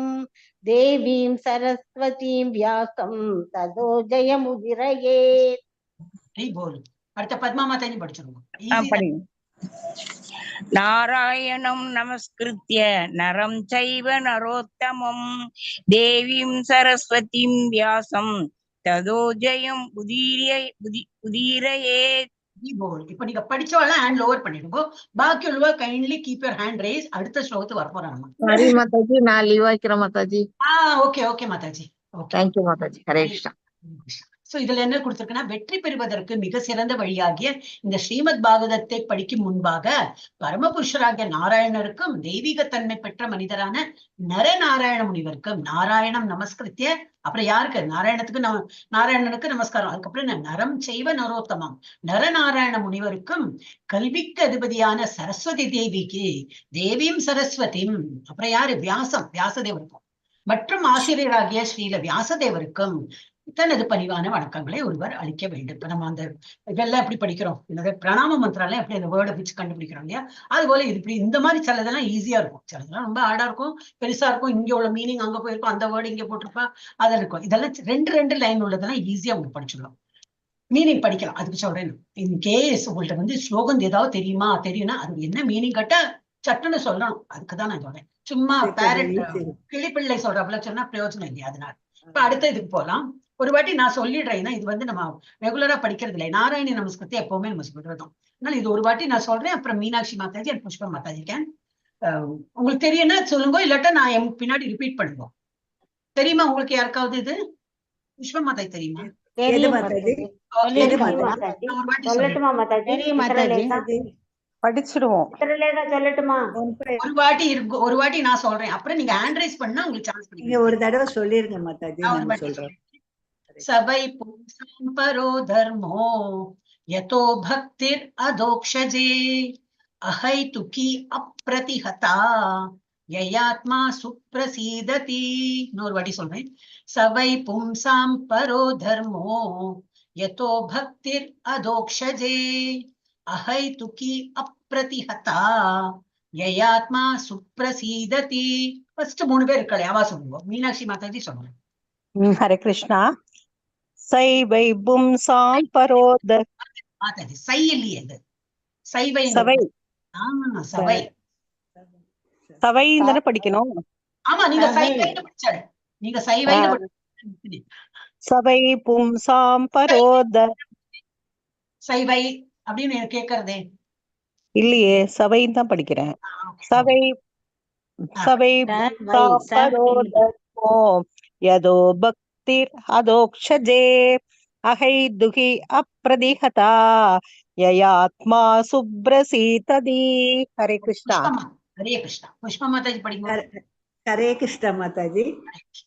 தேவீம் சரஸ்வதீம் வியாசம் ததோ ஜெயமுதிரயே. அடுத்த பத்மா மாதாஜி படிச்சிருவோம். நாராயணம் நமஸ்கிருத்ய நரம் சைவ நரோத்தமம் தேவீம் சரஸ்வதீம் வியாசம் ததோ ஜெயம் உதீரயே. இப்ப நீங்க படிச்சவெல்லாம் ஹேண்ட் லோவர் பண்ணிடுங்க. பாக்கி உள்ளவா kindly keep your hand raise. அடுத்த ஸ்லோகத்துக்கு வர போறாங்க. சரி மாதாஜி, நான் லீவ் ஆக்கிறேன் Mataji. Okay Mataji. Thank you Mataji. Hare Krishna. So இதுல என்ன கொடுத்திருக்குன்னா, வெற்றி பெறுவதற்கு மிக சிறந்த வழியாகிய இந்த ஸ்ரீமத் பாகவதத்தை படிக்கும் முன்பாக பரமபுருஷராகிய நாராயணருக்கும் தெய்வீகத்தன்மை பெற்ற மனிதரான நரநாராயண முனிவருக்கும் நாராயணம் நமஸ்கிருத்திய, அப்புறம் யாருக்கு? நாராயணனுக்கு நமஸ்காரம். அதுக்கப்புறம் நரம் செய்வ நரோத்தமம் நரநாராயண முனிவருக்கும் கல்விக்கு அதிபதியான சரஸ்வதி தேவிக்கு தேவியும் சரஸ்வதியும், அப்புறம் யாரு? வியாசதேவருக்கும் மற்றும் ஆசிரியராகிய ஸ்ரீல வியாசதேவருக்கும் தனது பணிவான வணக்கங்களை ஒருவர் அளிக்க வேண்டும். இப்ப நம்ம அந்த இதெல்லாம் எப்படி படிக்கிறோம், இந்த பிரணாம மந்திரம் எப்படி அந்த வேர்டை வச்சு கண்டுபிடிக்கிறோம் இல்லையா? அது போல இது இப்படி இந்த மாதிரி சிலதெல்லாம் ஈஸியா இருக்கும், சிலதெல்லாம் ரொம்ப ஹார்டா இருக்கும், பெருசா இருக்கும். இங்க உள்ள மீனிங் அங்க போயிருக்கும், அந்த வேர்டு இங்க போட்டிருப்பா, அதில் இருக்கும். இதெல்லாம் ரெண்டு லைன் உள்ளதெல்லாம் ஈஸியா உங்களுக்கு படிச்சிடலாம், மீனிங் படிக்கலாம். அதுக்கு சொல்றேன், இன் கேஸ் உங்கள்ட்ட வந்து ஸ்லோகம் ஏதாவது தெரியும்னா அது என்ன மீனிங் கட்ட சட்டுன்னு சொல்லணும். அதுக்குதான் நான் சொல்றேன். சும்மா பேரண்ட் கிளிப்பிள்ளை சொல்றப்பல சொன்னா பிரயோஜனம் இல்லையா? அதனால இப்ப அடுத்த இதுக்கு போலாம். ஒரு வாட்டி நான் சொல்லிடுறேன், இது வந்து நம்ம ரெகுலரா படிக்கிறது இல்லை. நாராயண நமஸ்கிருதி எப்பவுமே நம்ம சொல்றதும். அதனால இது ஒரு வாட்டி நான் சொல்றேன். அப்புறம் மீனாட்சி மாதாஜி அண்ட் புஷ்பா மாதாஜி கேன் உங்களுக்கு தெரியும்னா சொல்லுங்க, இல்லாட்டா நான் என் பின்னாடி ரிப்பீட் பண்ணுவோம். தெரியுமா உங்களுக்கு யாருக்காவது? இது புஷ்பா மாதாஜி தெரியுமா? படிச்சிடுவோம். ஒரு வாட்டி நான் சொல்றேன், அப்புறம் நீங்க ஹேண்ட் ரைஸ் பண்ணா உங்களுக்கு சான்ஸ் நீங்க ஒரு தடவை சொல்லிருங்க மாதாஜி. நான் சொல்றேன். சபை பும்சாம் பரோ தர்மோ யதோ பக்திர் அதோக்ஷஜே அஹைதுகி அப்ரதிஹதா யயாத்மா சுப்ரசீததி. இன்னொரு வாட்டி சொல்றேன். சபை பும்சாம் பரோ தர்மோ யதோ பக்திர் அதோக்ஷஜே அஹைதுகி அப்ரதிஹதா யயாத்மா சுப்ரசீததி. ஃபர்ஸ்ட் 3 பேர் இருக்கல, யாவா சொல்லுவோம். மீனாட்சி மாதாஜி சொல்லுங்க. ஹரே கிருஷ்ணா. சைவை பும்சாம் பரோத மாதாஜி சை இல்லையே, அது சைவை. சவை சவை சவை தானே படிக்கணும். ஆமா, நீங்க சைவைன்னு படிச்சாரு. நீங்க சைவைன்னு சவை பும்சாம் பரோத சைவை அப்படின்னு கேக்குறதே இல்லையே, சவைன்னு தான் படிக்கிறேன். சவை சவை பும்சாம் பரோதமோ யதோ பக்திர் அதோக்ஷஜே அஹைதுகி அப்ரதிஹதா யயாத்மா சுப்ரசீததி. ஹரே கிருஷ்ணா. ஹரே கிருஷ்ணா. புஷ்பா மாதாஜி படிங்க. ஹரே கிருஷ்ணா மாதாஜி.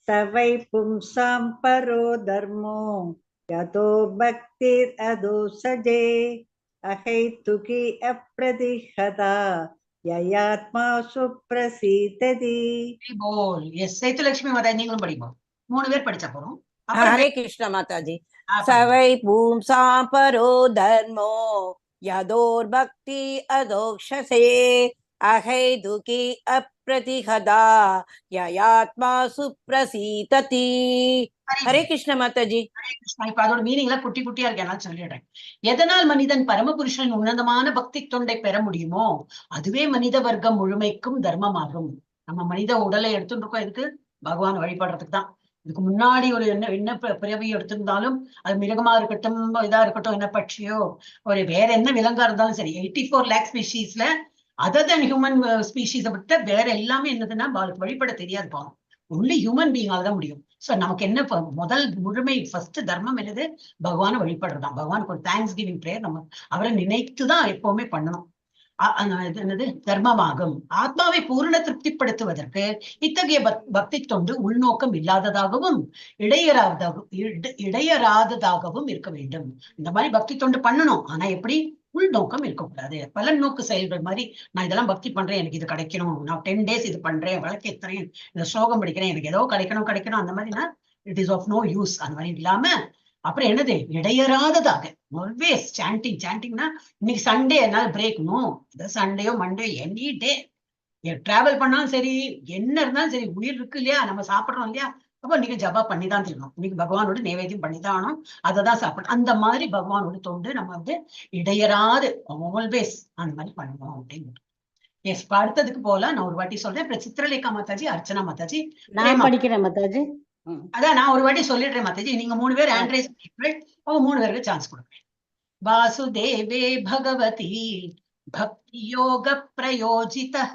சவை பும்சாம் பரோ தர்மோ யதோ பக்திர் அதோக்ஷஜே அஹைதுகி அப்ரதிஹதா யயாத்மா சுப்ரசீததி. எஸ், சேத்துலட்சுமி மாதாஜி நீங்களும் படிப்போம். 3 பேர் படிச்சா போறோம். ஹரே கிருஷ்ண மாதாஜி. சவை பூம்சாம் பரோ தர்மோ யதோர் பக்தி அதோக்ஷசே அஹைதுகி அப்ரதிஹதா யயாத்மா சுப்ரசீததி. ஹரே கிருஷ்ண மாதாஜி. இப்ப அதோட மீனிங் எல்லாம் குட்டி குட்டியா இருக்கு, எல்லாம் சொல்லிடுறேன். எதனால் மனிதன் பரமபுருஷன் உன்னதமான பக்தி தொண்டை பெற முடியுமோ அதுவே மனித வர்க்கம் முழுமைக்கும் தர்மமாகும். நம்ம மனித உடலை எடுத்துட்டு இருக்கோம் இதுக்கு, பகவான் வழிபடுறதுக்கு தான். இதுக்கு முன்னாடி ஒரு என்ன பிறவி எடுத்திருந்தாலும் அது மிருகமா இருக்கட்டும், இதா இருக்கட்டும், என்ன பட்சியோ ஒரு வேற என்ன விலங்கா இருந்தாலும் சரி, 84 lakh ஸ்பீஷீஸ்ல அதர் தென் ஹியூமன் ஸ்பீஷீஸை விட்ட வேற எல்லாமே என்னதுன்னா வழிபட தெரியாது பாவம். ஒன்லி ஹியூமன் பீயிங்கால தான் முடியும். சோ நமக்கு என்ன முதல் முழுமை ஃபர்ஸ்ட் தர்மம் என்னது? பகவானை வழிபடுறதுதான். பகவானுக்கு ஒரு தேங்க்ஸ் கிவிங் பிரேயர், நம்ம அவரை நினைத்துதான் எப்பவுமே பண்ணணும். என்னது தர்மமாகும். ஆத்மாவை பூரண திருப்திப்படுத்துவதற்கு இத்தகைய பக்தி தொண்டு உள்நோக்கம் இல்லாததாகவும் இடையறாததாகவும் இருக்க வேண்டும். இந்த மாதிரி பக்தி தொண்டு பண்ணணும், ஆனா எப்படி உள்நோக்கம் இருக்கக்கூடாது. பலன் நோக்கு செயல்கள் மாதிரி நான் இதெல்லாம் பக்தி பண்றேன், எனக்கு இது கிடைக்கணும், நான் 10 days இது பண்றேன், விளக்கேத்துறேன், இந்த ஸ்லோகம் படிக்கிறேன், எனக்கு ஏதோ கிடைக்கணும் அந்த மாதிரினா it is of no use. அந்த மாதிரி இல்லாம அப்புறம் என்னது இடையறாததாக ஆல்வேஸ் சாண்டிங்னா இன்னைக்கு சண்டே என்னால பிரேக் நோ, சண்டேயோ மண்டே எனி டே டிராவல் பண்ணாலும் சரி, என்ன இருந்தாலும் சரி, உயிர் இருக்கு இல்லையா, நம்ம சாப்பிடறோம் இல்லையா, அப்போ நீங்க ஜபா பண்ணிதான் தரணும், இன்னைக்கு பகவானோட நைவேத்தியம் பண்ணிதான் ஆகணும், அதை தான் சாப்பிடணும். அந்த மாதிரி பகவானோட தொண்டு நம்ம வந்து இடையறாது ஆல்வேஸ் அந்த மாதிரி பண்ணணும் அப்படின்னு. எஸ், அடுத்ததுக்கு போல நான் ஒரு வாட்டி சொல்றேன். அப்புறம் சித்ரலேகா மாதாஜி, அர்ச்சனா மாதாஜி, நான் படிக்கிறேன் மாதாஜி. அதான் நான் ஒரு வாட்டி சொல்லிடுறேன் மாதாஜி, நீங்க 3 பேர் ஹேண்ட் ரைஸ் பண்ணிட்டு அவங்க 3 பேருக்கு சான்ஸ் கொடுக்குறேன். வாசுதேவே பகவதி பக்தி யோக பிரயோஜிதः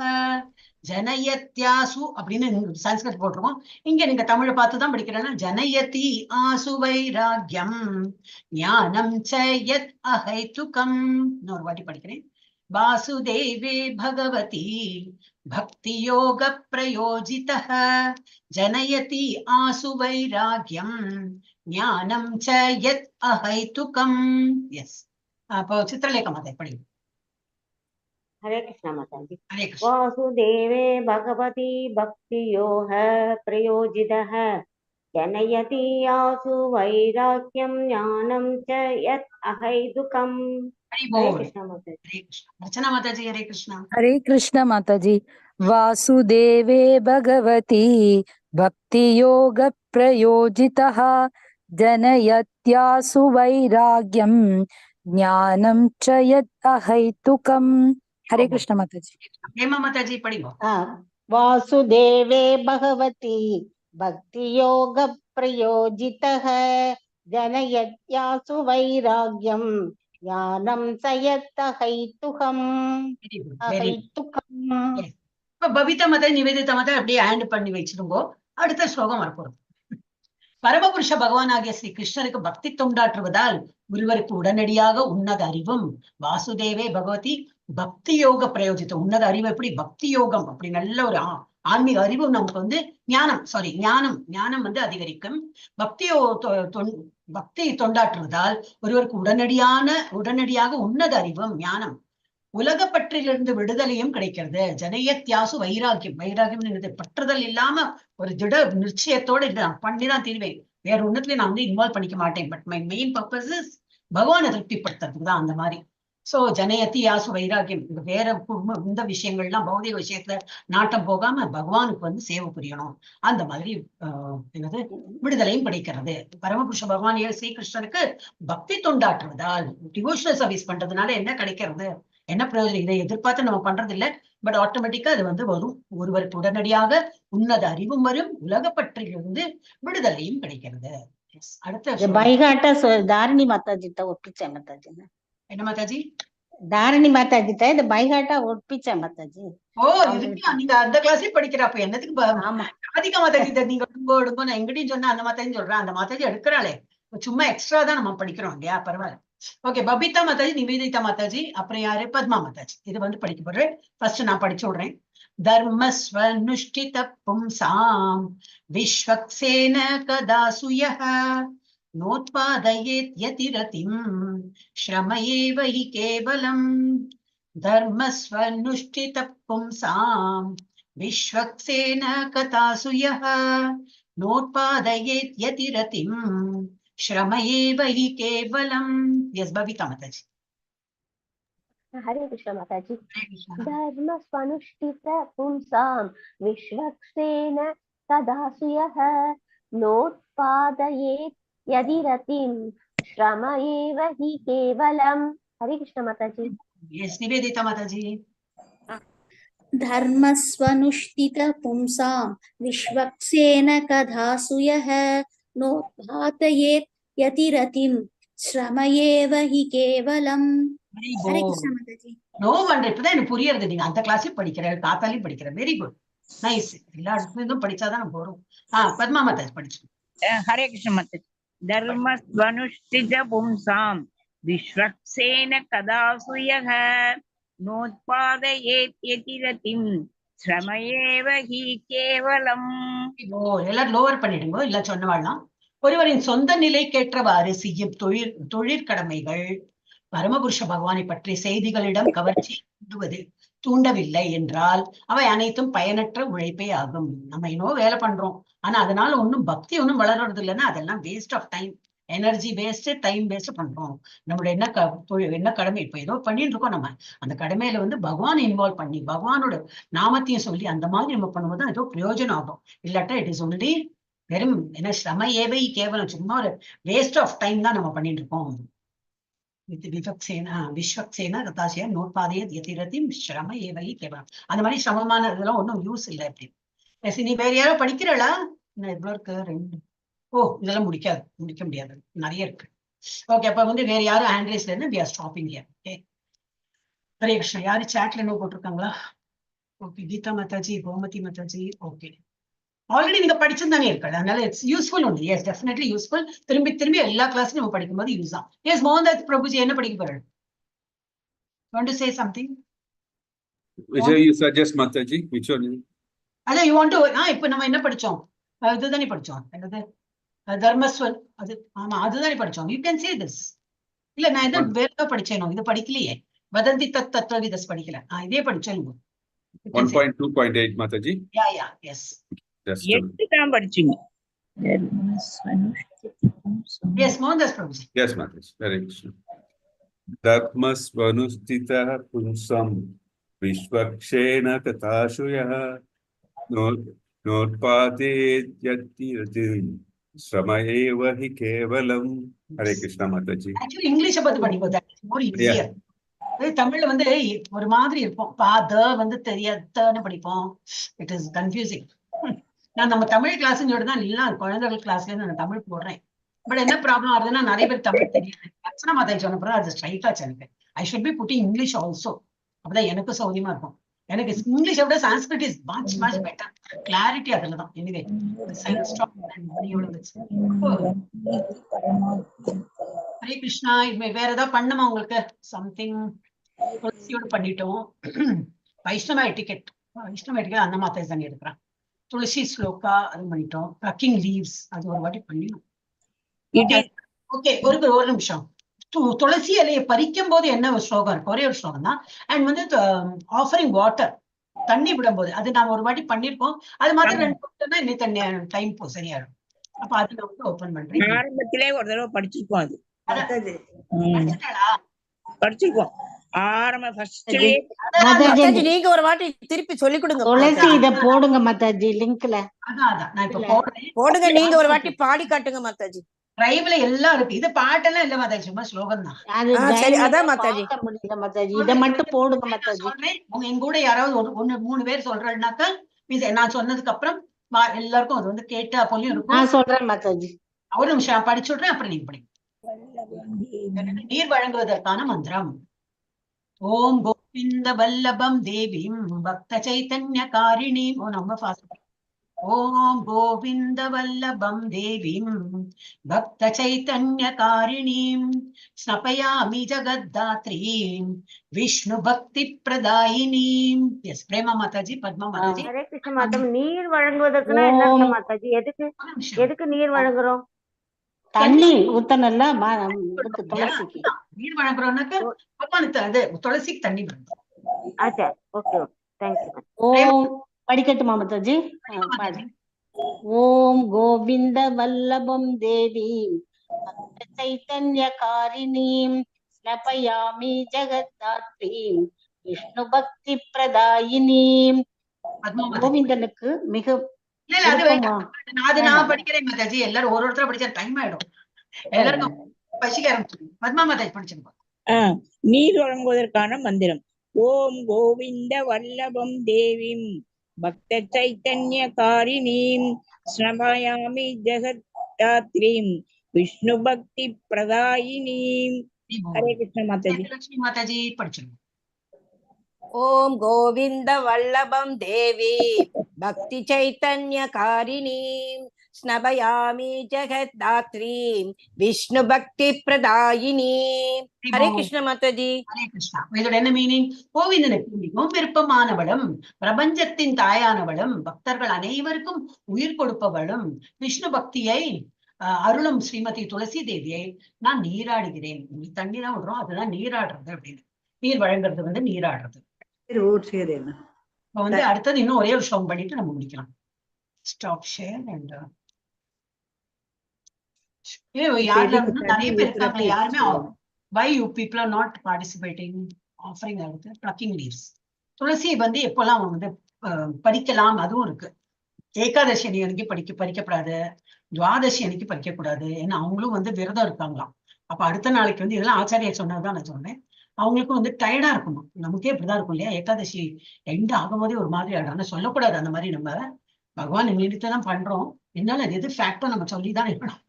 ஜனயத்யாசு அப்படின்னு சன்ஸ்கிருத் போட்டிருக்கோம். இங்க நீங்க தமிழை பார்த்துதான் படிக்கிறேன்னா ஜனயதி ஆசு வைராக்யம் ஞானம் ச யத் அஹைதுகம். இன்னொரு வாட்டி படிக்கிறேன். வாசுதேவே பகவதி பக்தி யோக பிரயோஜிதः ஜனயதி ஆசு வைராக்யம் ஞானம் ச யத் அஹைதுகம். எஸ், அப்போ சித்ரலேகா மாதா படி. हरे कृष्णा माता जी। हरे कृष्ण। वासुदेवे भगवती भक्ति योग प्रयोजितः जनयति आसु वैराग्यं ज्ञानं च यत् अहैतुकम्। हरे कृष्णा माता जी। अर्चना माता जी, हरे कृष्णा। हरे कृष्ण माता जी। वासुदेवे भगवती भक्ति योग प्रयोजितः जनयत्यासु वैराग्यं ज्ञानं च यत् अहैतुकम्। हरे कृष्ण माता जी। हेमा माता जी पढ़ी। वासुदेवे भगवती भक्ति योग प्रयोजितः जनयत्यासु वैराग्यं ज्ञानं च यत् अहैतुकम्। பபிதா மாதா, நிவேதிதா மாதா அப்படியே ஹேண்ட் பண்ணி வச்சிருங்கோ. அடுத்த ஸ்லோகம் வரப்போறது. பரமபுருஷ பகவான் ஆகிய ஸ்ரீ கிருஷ்ணருக்கு பக்தி தொண்டாற்றுவதால் ஒருவருக்கு உடனடியாக உன்னத அறிவும், வாசுதேவே பகவதி பக்தி யோக பிரயோஜித்தம், உன்னத அறிவு எப்படி பக்தி யோகம், அப்படி நல்ல ஒரு ஆன்மீக அறிவு நமக்கு வந்து ஞானம் வந்து அதிகரிக்கும். பக்தி தொண்டாற்றுவதால் ஒருவருக்கு உடனடியாக உன்னத அறிவும் ஞானம், உலக பற்றிலிருந்து விடுதலையும் கிடைக்கிறது. ஜனயத்யாசு வைராக்கியம், வைராக்கியம் பற்றுதல் இல்லாம ஒரு திட நிச்சயத்தோட நான் பண்ணிதான் தீர்வேன், வேற ஒண்ணுத்துலயும் நான் வந்து இன்வால்வ் பண்ணிக்க மாட்டேன், but my main purpose is பகவானை திருப்திப்படுத்துறதுக்கு தான் அந்த மாதிரி. சோ ஜனயத்தி யாசு வைராக்கியம், வேற இந்த விஷயங்கள்லாம் பௌதிக விஷயத்துல நாட்டம் போகாம பகவானுக்கு வந்து சேவை புரியணும், அந்த மாதிரி என்னது விடுதலையும் கிடைக்கிறது. பரமபுருஷ பகவான் ஸ்ரீகிருஷ்ணருக்கு பக்தி தொண்டாற்றுவதால், டிவோஷனல் சர்வீஸ் பண்றதுனால என்ன கிடைக்கிறது, என்ன பிரயோஜனம், இதை எதிர்பார்த்து நம்ம பண்றது இல்லை, பட் ஆட்டோமேட்டிக்கா அது வந்து வரும். ஒருவருக்கு உடனடியாக உன்னத அறிவும் வரும், உலக பற்றிலிருந்து விடுதலையும் கிடைக்கிறது. அடுத்த பைகாட்டா தாரிணி மாதாஜிட்ட ஒப்பிச்சேன் மாதாஜி. என்ன மாதாஜி? தாரிணி மாதாஜிட்ட இந்த பைகாட்டா ஒப்பிச்சேன் மாதாஜி. ஓ, நீங்க அந்த கிளாஸ்லயே படிக்கிறப்ப என்னதுக்கு ராதிகா மாதாஜி நீங்க எடுங்க, நான் எங்கிட்டையும் சொன்னா அந்த மாதாஜி சொல்றேன், அந்த மாதாஜி எடுக்கிறாளே, சும்மா எக்ஸ்ட்ரா தான் நம்ம படிக்கிறோம் இல்லையா, பரவாயில்ல. ஓகே, பபிதா மாதாஜி, நிவேதிதா மாதாஜி, அப்புறம் யாரு பத்மா மாதாஜி. இது வந்து படிக்க போறேன். ஃபர்ஸ்ட் நான் படிச்சு விடுறேன். தர்மஸ்வனுஷ்டித பும்சாம் விஸ்வக்சேன கதாசுயஹ நோத்பாதயேத் யதிரதிம் ஸ்ரமயேவ ஹி கேவலம். தர்மஸ்வனுஷ்டித பும்சாம் விஸ்வக்சேன கதாசுயஹ நோத்பாதயேத் யதிரதிம் श्रमयेव हि केवलम्. यस, बबीता माताजी। हरे कृष्ण माताजी। धर्म स्वनुष्ठित पुंसां विश्वक्सेन तदासुयः नोत्पादयेत् यदि रतिं श्रम एव हि केवलम्। हरे कृष्ण माताजी। यस, निवेदिता माताजी। धर्म स्वनुष्ठित पुंसां विश्वक्सेन कदासुयः नोत्पादयेत् यतिरतिं श्रमयेव हि केवलम्. हरे कृष्ण माताजी। நோ பண்ற, இப்பதான் எனக்கு புரியுறது, நீங்க அந்த கிளாஸையும் படிக்கிற, தாத்தாலையும் படிக்கிற, வெரி குட், நைஸ். எல்லா இடத்துலயும் படிச்சாதான் நம்ம வரும். பத்மா மாதாஜி படிச்சு. हरे कृष्ण माताजी। धर्म स्वनुष्ठित पुंसां विश्वक्सेन कदासुयः नोत्पादयेत् यतिरतिं श्रम एव हि केवलम्. எல்லாரும் லோவர் பண்ணிடுங்க. இல்ல சொன்னவாழ்லாம் ஒருவரின் சொந்த நிலைக்கேற்றவாறு செய்யும் தொழிற்கடமைகள் பரமபுருஷ பகவானை பற்றிய செய்திகளிடம் கவர்ச்சி தூண்டவில்லை என்றால் அவை அனைத்தும் பயனற்ற உழைப்பே ஆகும். நம்ம இன்னும் வேலை பண்றோம், ஆனா அதனால ஒன்னும் பக்தி ஒன்னும் வளர்றது இல்லைன்னா அதெல்லாம் waste of time, energy waste, time waste பண்றோம். நம்மளோட என்ன கடமை இப்ப ஏதோ பண்ணிட்டு இருக்கோம், நம்ம அந்த கடமையில பகவான் இன்வால்வ் பண்ணி பகவானோட நாமத்தையும் சொல்லி அந்த மாதிரி நம்ம பண்ணும்போது ஏதோ பிரயோஜனம் ஆகும். இல்லாட்டா இட் இஸ் ஒன்லி வெறும் என்ன ஸ்ரம ஏவை கேவலம் சும்மா ஒரு வேஸ்ட் ஆஃப் டைம் தான் நம்ம பண்ணிட்டு இருக்கோம். விஸ்வக்சேன ரதாசியா நோட்பாதைய யதிரதிம் ஸ்ரம ஏவை கேவலம். அந்த மாதிரி சிரமமான இதெல்லாம் ஒன்றும் யூஸ் இல்லை. அப்படி நீ வேற யாரோ படிக்கிறளா? இவ்வளவு இருக்கு, 2. இதெல்லாம் முடிக்க முடியாது, நிறைய இருக்கு. ஓகே, அப்ப வேற யாரும் ஹேண்ட் ரைஸ்ல இருந்து we are stopping here. Okay, Hare Krishna. யாரு சாட்ல என்ன போட்டிருக்காங்களா? Okay, Geetha Mataji, Gomathi Mataji. Okay, already நீங்க படிச்சுதானே இருக்கல, அதனால it's useful only. Yes, definitely useful. திரும்பி எல்லா கிளாஸும் நம்ம படிக்கும்போது யூஸ் ஆகும். எஸ், மோகன்தாஸ் பிரபுஜி என்ன படிக்க போறாரு? Want to say something? Which you suggest, Mataji? Which one? அதான் you want to இப்போ நம்ம என்ன படிச்சோம்? இதுதானே படிச்சோம், என்னது தர்மஸ்வன். அது ஆமா, அதுதானே படிச்சோம். You can say this. இல்ல நான் எதை வேற படிச்சேனோ, இது படிக்கலையே. வதந்தி தத்துவவிதஸ் படிக்கல, இதே படிச்சேன். 1.2.8 Mataji. Yeah, yes. 8 தான் படிச்சீங்க. Yes, Mohandas Prabhuji. Yes, Mataji. Very good. Dharmasvanustitah punsam vishwakshena tathashuyah notpadet yatiratim srama eva hi kevalam. Hare Krishna Mataji. Actually English பத்தி படிப்போம், more easier. தமிழ்ல ஒரு மாதிரி இருப்போம். தெரியாதன்னு படிப்போம். It is confusing. நான் நம்ம தமிழ் கிளாஸ்ன்னு தான் எல்லாம் குழந்தைகள் கிளாஸ்ல நான் தமிழ் போடுறேன். பட் என்ன ப்ராப்ளம் ஆகுதுன்னா நிறைய பேர் தமிழ் தெரியாது. அர்ச்சனா மாதா சொன்னப்பறம் அது ஸ்ட்ரைக் ஆச்சு எனக்கு. I should be pudding English also. அப்பதான் எனக்கு சௌரியமா இருக்கும். எனக்கு இங்கிலீஷை விட Sanskrit is much better. Clarity அதுலதான். எனிவே ஹரே கிருஷ்ணா. வேற ஏதாவது பண்ணுமா உங்களுக்கு? சம்திங் துளசியோடு பண்ணிட்டோம். வைஷ்ணவ எட்டிகெட் அந்த மாதா தானே எடுக்கிறேன். துளசி ஸ்லோகா அது பண்ணிட்டோம். ப்ளக்கிங் லீவ்ஸ் அது ஒரு வாட்டி பண்ணிடும். ஓகே, ஒரு நிமிஷம். துளசி இலையை பறிக்கும் போது என்ன ஒரு ஸ்லோகம் இருக்கு? ஒரே ஒரு ஸ்லோகம் தான். அண்ட் ஆஃபரிங் வாட்டர், தண்ணி விடும் போது அது நாம ஒரு வாட்டி பண்ணிருக்கோம். அது மாதிரி 2 இன்னும் தண்ணி டைம் சரியாயிடும். அப்ப அது நான் ஓபன் பண்றேன். ஆரம்பத்திலே ஒரு தடவை படிச்சிருக்கோம். அது படிச்சிருக்கோம் நீங்க ஒரு வாட்டி திருப்பி சொல்லி கொடுங்க. துளசி இத போடுங்க மாதாஜி, லிங்க்ல போடுங்க. நீங்க ஒரு வாட்டி பாடி காட்டுங்க மாதாஜி. ட்ரைவ்ல எல்லாம் இருக்கு. இது பாட்டெல்லாம் இல்ல மாதாஜி, சும்மா ஸ்லோகம் தான். அதான் மாதாஜி. மாதாஜி இத மட்டும் போடுங்க மாதாஜி. எங்க கூட யாராவது 1-3 பேர் சொல்றாருனாக்கா நான் சொன்னதுக்கு அப்புறம் எல்லாருக்கும் அது கேட்டா போலியும் இருக்கும். நான் சொல்றேன் மாதாஜி. ஒரு நிமிஷம் படிச்சு விடுறேன், அப்புறம் நீங்க படிங்க. நீர் வழங்குவதற்கான மந்திரம். ஓம் கோவிந்த வல்லபம் தேவீம் பக்த சைதன்ய காரிணீம். நம்ம ஃபாஸ்ட். ஓம் கோவிந்த வல்லபம் தேவீம் பக்த சைதன்ய காரிணீம் ஸ்னபயாமி ஜகத்தாத்ரீம் விஷ்ணு பக்தி பிரதாயினீம். எஸ், பிரேமா மாதாஜி, பத்மா மாதாஜி. ஹரே கிருஷ்ண மாதம். நீர் வழங்குவதற்குன்னா என்ன அர்த்தம் மாதாஜி? எதுக்கு நீர் வழங்குறோம்? தண்ணி ஊத்தனல்ல துளசிக்கு. நீர் வழங்குறோம்னாக்க பகவானுக்கு துளசிக்கு தண்ணி வழங்குறோம். ஆச்சா, ஓகே, தேங்க்யூ. ஓம் படிக்கட்டுமா மாதாஜி? ஓம் கோவிந்த வல்லபம் தேவி பக்த சைதன்ய காரிணீம் ஸ்னபயாமி ஜகத்தாத்ரீம் விஷ்ணு பக்தி பிரதாயினீம். கோவிந்தனுக்கு மிக நான் படிக்கிறேன் மாதாஜி. எல்லாரும் ஒருத்தர படிச்சா டைம் ஆயிடும். எல்லாருக்கும் பசிக்க ஆரம்பிச்சிடும். பத்மா மாதாஜி படிச்சிருக்கோம். நீர் வழங்குவதற்கான மந்திரம். ஓம் கோவிந்த வல்லபம் தேவீம் பக்த சைத்தன்ய காரிணீம் ஸ்னபயாமி ஜெகத்தாத்ரீம் விஷ்ணு பக்தி பிரதாயினீம். ஹரே கிருஷ்ண மாதாஜி. லட்சுமி மாதாஜி படிச்சிருக்கோம். ஓம் கோவிந்த வல்லபம் தேவி பக்தி சைத்தன்ய காரிணீம் ஸ்னபயாமி ஜெகத்தாத்ரீம் விஷ்ணு பக்தி பிரதாயினி. ஹரே கிருஷ்ண மாதாஜி. ஹரே கிருஷ்ணா. இதோட என்ன மீனிங்? கோவிந்தனுக்கு மிகவும் விருப்பமானவளும், பிரபஞ்சத்தின் தாயானவளும், பக்தர்கள் அனைவருக்கும் உயிர் கொடுப்பவளும், விஷ்ணு பக்தியை அருளும் ஸ்ரீமதி துளசி தேவியை நான் நீராடுகிறேன். தண்ணி தான் விடுறோம், அதுதான் நீராடுறது அப்படின்னு. நீர் வழங்குறது வந்து நீராடுறது. இப்ப வந்து அடுத்தது இன்னும் ஒரே ஒரு ஸ்லோகம் பண்ணிட்டு நம்ம முடிக்கலாம். ஸ்டாப் ஷேர் அண்ட் யாருல நிறைய பேர் இருக்காங்க. யாருமே why you people are not participating offering plucking leaves? துளசி வந்து எப்பெல்லாம் வந்து பறிக்கலாம் அதுவும் இருக்கு. ஏகாதசி அன்னைக்கு பறிக்கப்படாது, துவாதசி அன்னைக்கு பறிக்க கூடாது. ஏன்னா அவங்களும் வந்து விரதம் இருக்காங்களாம். அப்ப அடுத்த நாளைக்கு வந்து இதெல்லாம் ஆச்சாரியா சொன்னதுதான் நான் சொன்னேன். அவங்களுக்கும் வந்து டயர்டா இருக்கணும். நமக்கே இப்படிதான் இருக்கும் இல்லையா? ஏகாதசி எண்ட் ஆகும் போதே ஒரு மாதிரி ஆயிடும். ஆனா சொல்லக்கூடாது அந்த மாதிரி. நம்ம பகவான் நினைத்துதான் பண்றோம். என்னால அது எது ஃபேக்டோ நம்ம சொல்லிதான் இருக்கணும்.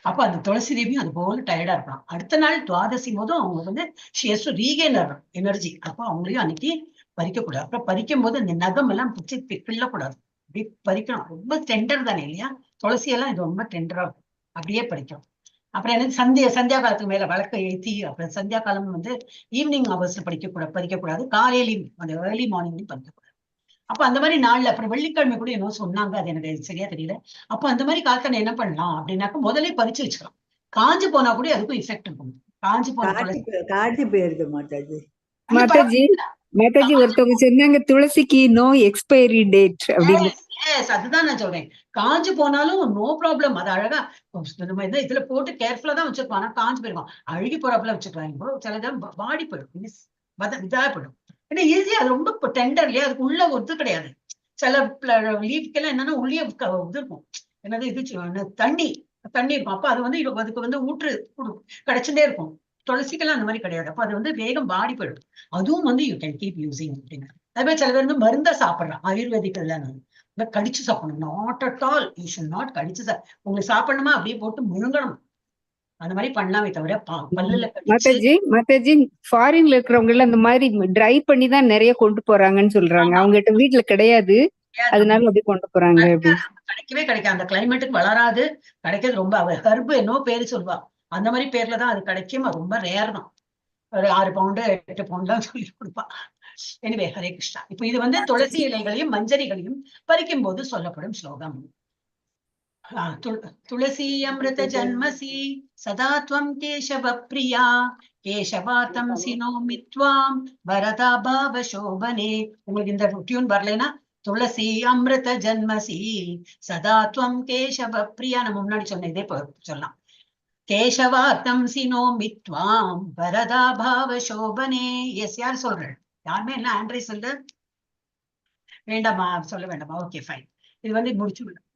அப்ப அந்த துளசி தேவியும் அது போல டயர்டா இருக்கலாம். அடுத்த நாள் துவாதசி போதும் அவங்க வந்து ரீகெயின் எனர்ஜி. அப்ப அவங்களையும் அன்னைக்கு பறிக்கக்கூடாது. அப்புறம் பறிக்கும் போது அந்த நகம் எல்லாம் பிடிச்சி கிள்ளக்கூடாது. அப்படி பறிக்கணும். ரொம்ப டெண்டர் தானே இல்லையா? துளசி எல்லாம் இது ரொம்ப டெண்டரா இருக்கும். அப்படியே பறிக்கணும். அப்புறம் எனக்கு சந்தியா காலத்துக்கு மேல வழக்க ஏற்றி அப்புறம் சந்தியா காலம் வந்து ஈவினிங் ஹவர்ஸ்ல பறிக்கக்கூடாது. காலையிலையும் அந்த ஏர்லி மார்னிங்லையும் பறிக்கக்கூடாது. அப்ப அந்த மாதிரி நாள்ல அப்புறம் வெள்ளிக்கிழமை கூட என்ன சொன்னாங்க, அது எனக்கு சரியா தெரியல. அப்ப அந்த மாதிரி காலத்துல என்ன பண்ணலாம் அப்படின்னாக்க முதலே பறிச்சு வச்சுக்கலாம். காஞ்சு போனா கூட அதுக்கும் எஃபெக்ட் இருக்கும். காஞ்சு போயிருது மாதாஜி ஒருத்தவங்க சொன்னாங்க துளசிக்கு நோ எக்ஸ்பைரி டேட் அப்படின்னு. அதுதான் நான் சொல்றேன். காஞ்சு போனாலும் நோ ப்ராப்ளம். அது அழகா நம்ம இதுல போட்டு கேர்ஃபுல்லா தான் வச்சிருக்கோம். ஆனா காஞ்சு போயிருக்கோம். அழுகி போறாப்புல வச்சுக்கலாம். சிலதான் வாடி போயிடும், இதா போயிடும். ஏன்னா ஈஸியா அது ரொம்ப டெண்டர் இல்லையா? அதுக்கு உள்ள ஒத்து கிடையாது. சில லீஃப்க்கெல்லாம் என்னன்னா உள்ளே இது இருக்கும். என்னது இது தண்ணி இருக்கும். அப்ப அது வந்து அதுக்கு வந்து ஊற்று கிடைச்சுட்டே இருக்கும். துளசிக்கெல்லாம் அந்த மாதிரி கிடையாது. அப்ப அது வந்து வேகம் வாடி போயிடும். அதுவும் வந்து யூ கேன் கீப் யூசிங் அப்படின்னு. அதே மாதிரி சில பேர் வந்து மருந்தா சாப்பிடுறான். ஆயுர்வேதிக் எல்லாம் கடிச்சு சாப்பிடணும். Not at all. You should not கடிச்சு உங்களுக்கு சாப்பிடணுமா அப்படியே போட்டு முழுங்கணும். அந்த மாதிரி பண்ணலாமே தவிர பல்லுல மாதாஜி ஃபாரின்ல இருக்கிறவங்க எல்லாம் அந்த மாதிரி ட்ரை பண்ணி தான் நிறைய கொண்டு போறாங்கன்னு சொல்றாங்க. அவங்க கிட்ட வீட்டுல கிடையாது, அதனால அப்படி கொண்டு போறாங்க. கிடைக்கவே கிடைக்காது. அந்த கிளைமேட்டுக்கு வளராது. கிடைக்கிறது ரொம்ப ஹெர்பு என்னோ பேரு சொல்வா. அந்த மாதிரி பேர்ல தான் அது கிடைக்கும். ரொம்ப ரேர் தான். ஒரு 6 பவுண்டு 8 பவுண்ட் தான் சொல்லி கொடுப்பா. எனிவே ஹரே கிருஷ்ணா. இப்ப இது வந்து துளசி இலைகளையும் மஞ்சரிகளையும் பறிக்கும் போது சொல்லப்படும் ஸ்லோகம். துளசி அமிர்த ஜன்மசி சதா த்வம் கேசவ பிரியா கேசவார்த்தம் சினோமி த்வாம் வரதா பாவ சோபனே. உங்களுக்கு இந்த டியூன் வரலைன்னா துளசி அமிர்த ஜன்மசி சதா த்வம் கேசவ பிரியா நம்ம முன்னாடி சொன்ன இதே சொல்லலாம். கேசவார்த்தம் சினோமி த்வாம் வரதா பாவ சோபனே. எஸ், யார் சொல்றேன்? யாருமே என்ன ஆண்ட்ரை சொல்லு வேண்டாமா? சொல்ல வேண்டாமா? Okay fine. இது வந்து முடிச்சு விடும்.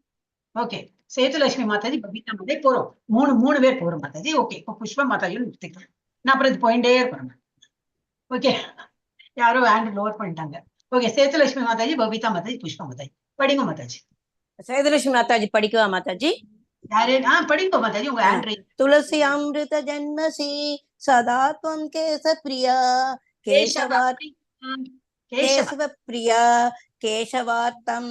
ஓகே, சேதுலட்சுமி மாதாஜி, பபிதா மாதாஜி போறோம். மூணு பேர் போறோம் மாதாஜி. ஓகே, இப்போ புஷ்பா மாதாஜியும் நிறுத்திக்கிறேன். நான் அப்புறம் இது போயிட்டே இருப்பேன். ஓகே, யாரோ ஹேண்ட் லோவர் பண்ணிட்டாங்க. ஓகே, சேதுலட்சுமி மாதாஜி, பபிதா மாதாஜி, புஷ்பா மாதாஜி படிங்க மாதாஜி. சேதுலட்சுமி மாதாஜி படிக்கவா மாதாஜி? யாரு? படிங்க மாதாஜி. உங்க ஹேண்ட் ரைட். துளசி அமிர்த ஜன்மசி சதா த்வம் கேச பிரியா கேசவ பிரியா கேசவார்த்தம்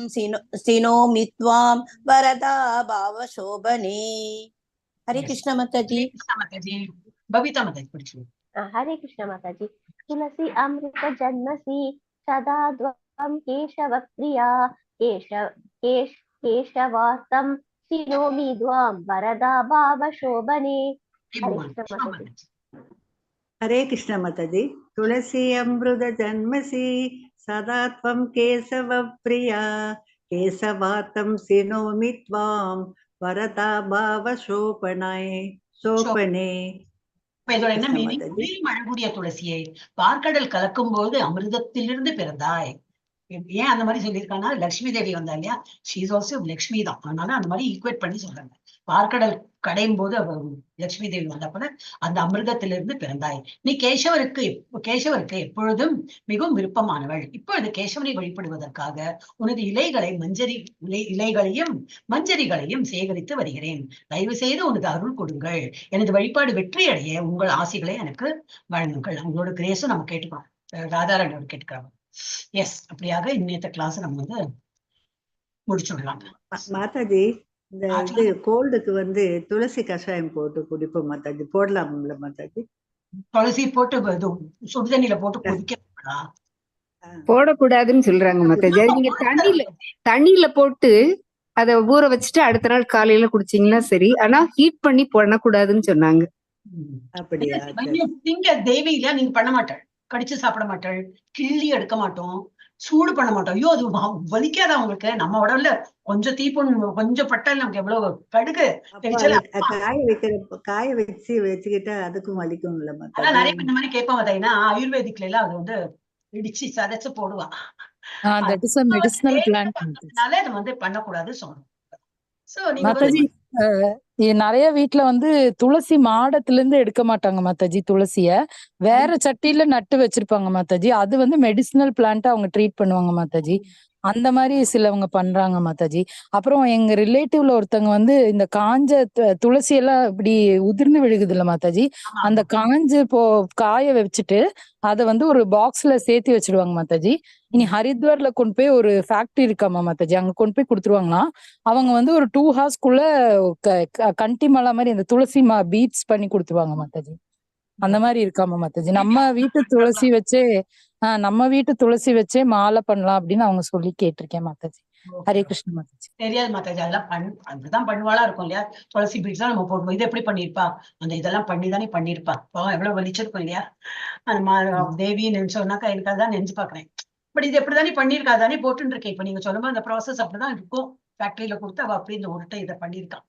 சினோமி த்வாம் வரதா பாவ சோபனே. ஹரே கிருஷ்ண மாதாஜி. பபிதா மாதாஜி படிச்சு. ஹரே கிருஷ்ண மாதாஜி. துளசி அமிர்த ஜன்மசி சதா த்வம் கேசவ பிரியா கேசவார்த்தம் சினோமி த்வாம் வரதா பாவ சோபனே. ஹரே கிருஷ்ண மாதாஜி. துளசி அமிர்த ஜன்மசி சதா த்வம் கேசவ பிரியா கேசவார்த்தம் சினோமி த்வாம் வரதா பாவ சோபனே. இதோட என்ன மீனிங்? மழக்கூடிய துளசியை பார்க்கடல் கலக்கும் போது அமிர்தத்திலிருந்து பிறந்தாய். ஏன் அந்த மாதிரி சொல்லியிருக்காங்கன்னா, லட்சுமி தேவி வந்தா இல்லையா? ஷீ இஸ் ஆல்சோ லட்சுமி தான். அதனால அந்த மாதிரி ஈக்குவேட் பண்ணி சொல்றாங்க. பார்க்கடல் கடையும் போது லட்சுமி தேவி வந்த போல அந்த அமிர்தத்திலிருந்து பிறந்தாய். நீ கேசவருக்கு எப்பொழுதும் மிகவும் விருப்பமானவள். இப்பொழுது கேசவனை வழிபடுவதற்காக உனது இலைகளையும் மஞ்சரிகளையும் சேகரித்து வருகிறேன். தயவு செய்து உனது அருள் கொடுங்கள். எனது வழிபாடு வெற்றி அடைய உங்கள் ஆசைகளை எனக்கு வழங்குங்கள். அவங்களோட கிரேஸும் நம்ம கேட்டுக்கிறோம். ராதாராணியோட கேட்டுக்கிறோம். எஸ், அப்படியாக இன்னத்த கிளாஸ் நம்ம வந்து முடிச்சுடலாம். மாதாஜி, இந்த இது கோல்டுக்கு வந்து துளசி கஷாயம் போட்டு குடிப்போம் மாதாஜி. போடலாம்ல மாதாஜி? துளசி போட்டு சுடுதண்ணில போட்டு கொதிக்க போடக்கூடாதுன்னு சொல்றாங்க மாதாஜி. அது நீங்க தண்ணியில போட்டு அதை ஊற வச்சுட்டு அடுத்த நாள் காலையில குடிச்சீங்கன்னா சரி. ஆனா ஹீட் பண்ணி பண்ணக்கூடாதுன்னு சொன்னாங்க. அப்படியா? நீங்க தேவியில நீங்க பண்ண மாட்டாள், கடிச்சு சாப்பிட மாட்டாள், கிள்ளி எடுக்க மாட்டோம், சூடு பண்ண மாட்டோம். ஐயோ அது வலிக்காதா உங்களுக்கு? நம்ம உடம்புல கொஞ்சம் தீப்பொண்ணு கொஞ்சம் பட்டால் நமக்கு எவ்வளவு கடுகு காய வச்சுக்கிட்டா அதுக்கும் வலிக்கும் இல்ல? அதான் நிறைய இந்த மாதிரி கேட்பாங்க. ஏன்னா ஆயுர்வேதிக்ல எல்லாம் அது வந்து இடிச்சு சதைச்சு போடுவா. அதனால அது வந்து பண்ணக்கூடாது சொல்லணும். மாதாஜி நிறைய வீட்டுல வந்து துளசி மாடத்துல இருந்து எடுக்க மாட்டாங்க மாதாஜி. துளசிய வேற சட்டியில நட்டு வச்சிருப்பாங்க மாதாஜி. அது வந்து மெடிசினல் பிளான்ட் அவங்க ட்ரீட் பண்ணுவாங்க மாதாஜி. அந்த மாதிரி சிலவங்க பண்றாங்க மாதாஜி. அப்புறம் எங்க ரிலேட்டிவ்ல ஒருத்தவங்க வந்து இந்த காஞ்ச துளசி எல்லாம் இப்படி உதிர்ந்து விழுகுது இல்ல மாதாஜி, அந்த காய வச்சுட்டு அதை வந்து ஒரு பாக்ஸ்ல சேர்த்து வச்சிடுவாங்க மாதாஜி. இனி ஹரித்வார்ல கொண்டு போய் ஒரு ஃபேக்டரி இருக்காமா மாதாஜி, அங்க கொண்டு போய் கொடுத்துருவாங்களாம். அவங்க வந்து ஒரு 2 ஹார்ஸ்க்குள்ள கண்டி மலை மாதிரி அந்த துளசி பீட்ஸ் பண்ணி கொடுத்துருவாங்க மாதாஜி. அந்த மாதிரி இருக்காமா மாதாஜி. நம்ம வீட்டு துளசி வச்சே மாலை பண்ணலாம் அப்படின்னு அவங்க சொல்லி கேட்டிருக்கேன் மாதாஜி. ஹரே கிருஷ்ண மாதாஜி. தெரியாது மாதாஜி, அதெல்லாம் அப்படிதான் பண்ணுவாளா இருக்கும் இல்லையா? துளசி பீட்ஸ் எல்லாம் நம்ம போடுவோம். இது எப்படி பண்ணிருப்பா? அந்த இதெல்லாம் பண்ணிதானே பண்ணிருப்பா. எவ்வளவு வலிச்சிருக்கும் இல்லையா? அந்த தேவி நினைச்சோம்னாக்கா எனக்கு அதான் நினைச்சு பாக்குறேன். பட் இது எப்படிதானே பண்ணிருக்கா, தானே போட்டுன்னு இருக்கேன். இப்ப நீங்க சொல்லும்போது அந்த ப்ராசஸ் அப்படிதான் இருக்கும். ஃபேக்டரியில கொடுத்து அவ அப்படி இந்த உருட்டை இதை பண்ணிருக்கான்.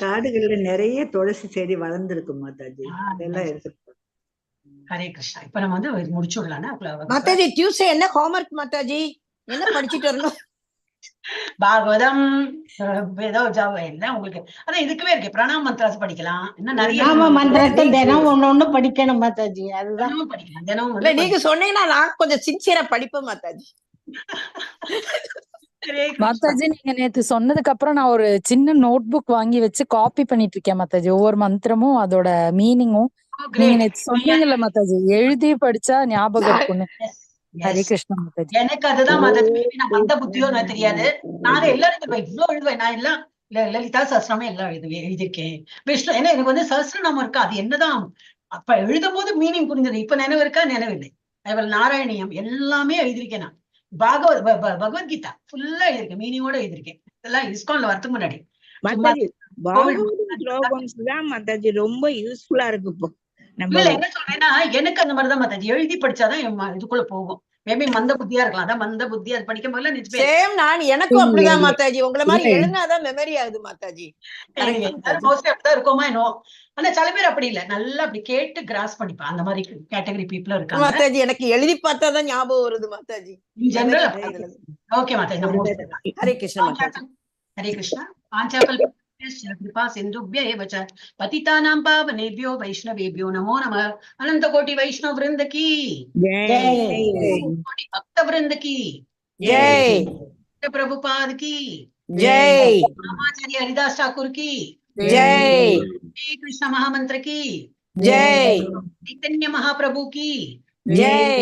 காடுகள்ல நிறைய துளசி செடி வளர்ந்துருக்கு மாதாஜி. அதெல்லாம் எடுத்து. ஹரே கிருஷ்ணா. இப்ப நம்ம வந்து முடிச்சு விடலாம் மாதாஜி. டியூஸ்டே என்ன ஹோம்வொர்க் மாதாஜி? என்ன படிச்சுட்டு வரணும்? பாகவதம் ஏதோ எல்லாம் உங்களுக்கு அதான் இதுக்குவே இருக்கு. பிரணாம மந்திராஸ் படிக்கலாம். இன்னும் நிறைய மந்திரத்தை தினம் ஒண்ணு படிக்கணும் மாதாஜி. அதுதான் படிக்கலாம் தினம். நீங்க சொன்னீங்கன்னா நான் கொஞ்சம் சின்சியரா படிப்பேன் மாதாஜி. மாதாஜி நீங்க நேத்து சொன்னதுக்கு அப்புறம் நான் ஒரு சின்ன நோட் புக் வாங்கி வச்சு காப்பி பண்ணிட்டு இருக்கேன் மாதாஜி. ஒவ்வொரு மந்திரமும் அதோட மீனிங்கும் நீங்க நேத்து சொன்னீங்கல்ல மாதாஜி, எழுதி படிச்சா ஞாபகம் இருக்குன்னு. ஹரே கிருஷ்ணா மாதாஜி. எனக்கு அதுதான் மாதாஜி. நான் மந்த புத்தியோ நான் தெரியாது. நானும் எல்லாரும் இவ்வளவு எழுதுவேன். நான் எல்லாம் லலிதா சஹஸ்ரநாமம் எல்லாம் எழுதியிருக்கேன். விஷ்ணு ஏன்னா எனக்கு வந்து சஹஸ்ரநாமம் இருக்கா, அது என்னதான் அப்ப எழுதும் போது மீனிங் புரிஞ்சது. இப்ப நினைவு இருக்கா? நினைவில்லை. நாராயணியம் எல்லாமே எழுதியிருக்கேன். நான் பகவத்கீதா ஃபுல்லா எழுதிருக்கேன், மீனிங்கோட எழுதிருக்கேன். இதெல்லாம் இஸ்கான்ல வரதுக்கு முன்னாடி ரொம்ப யூஸ்ஃபுல்லா இருக்கு. இப்போ என்ன சொல்றேன்னா எனக்கு அந்த மாதிரிதான் மாதாஜி. எழுதி படிச்சாதான் இதுக்குள்ள போகும். மேபி மந்த புத்தியா இருக்கலாம். அதான் மந்த புத்தி. அது படிக்கும் போதுல நான் எனக்கும் அப்படிதான் மாதாஜி. உங்களை மாதிரி எழுதினாதான் மெமரி ஆகுது மாதாஜி. மோஸ்ட்லி அப்படிதான் இருக்குமா என்னோ. ஆனா சில பேர் அப்படி இல்ல, நல்லா அப்படி கேட்டு கிராஸ் பண்ணிப்பா. அந்த மாதிரி கேட்டகரி பீப்புளும் இருக்காங்க மாதாஜி. எனக்கு எழுதி பார்த்தாதான் ஞாபகம் வருது மாதாஜி. ஓகே மாதாஜி. ஹரே கிருஷ்ணா மாதாஜி. ஹரே கிருஷ்ணா. பாஞ்சாபல் कृपा सिंधुभ्य एव च पतितानां पावनेभ्यो वैष्णवेभ्यो नमो नमः। अनंत कोटि वैष्णव वृंद की जय, कोटि भक्त वृंद की जय, प्रभुपाद की जय, रामाचार्य हरिदास ठाकुर की जय, श्री कृष्ण महामंत्र की जय, चैतन्य महाप्रभु की जय,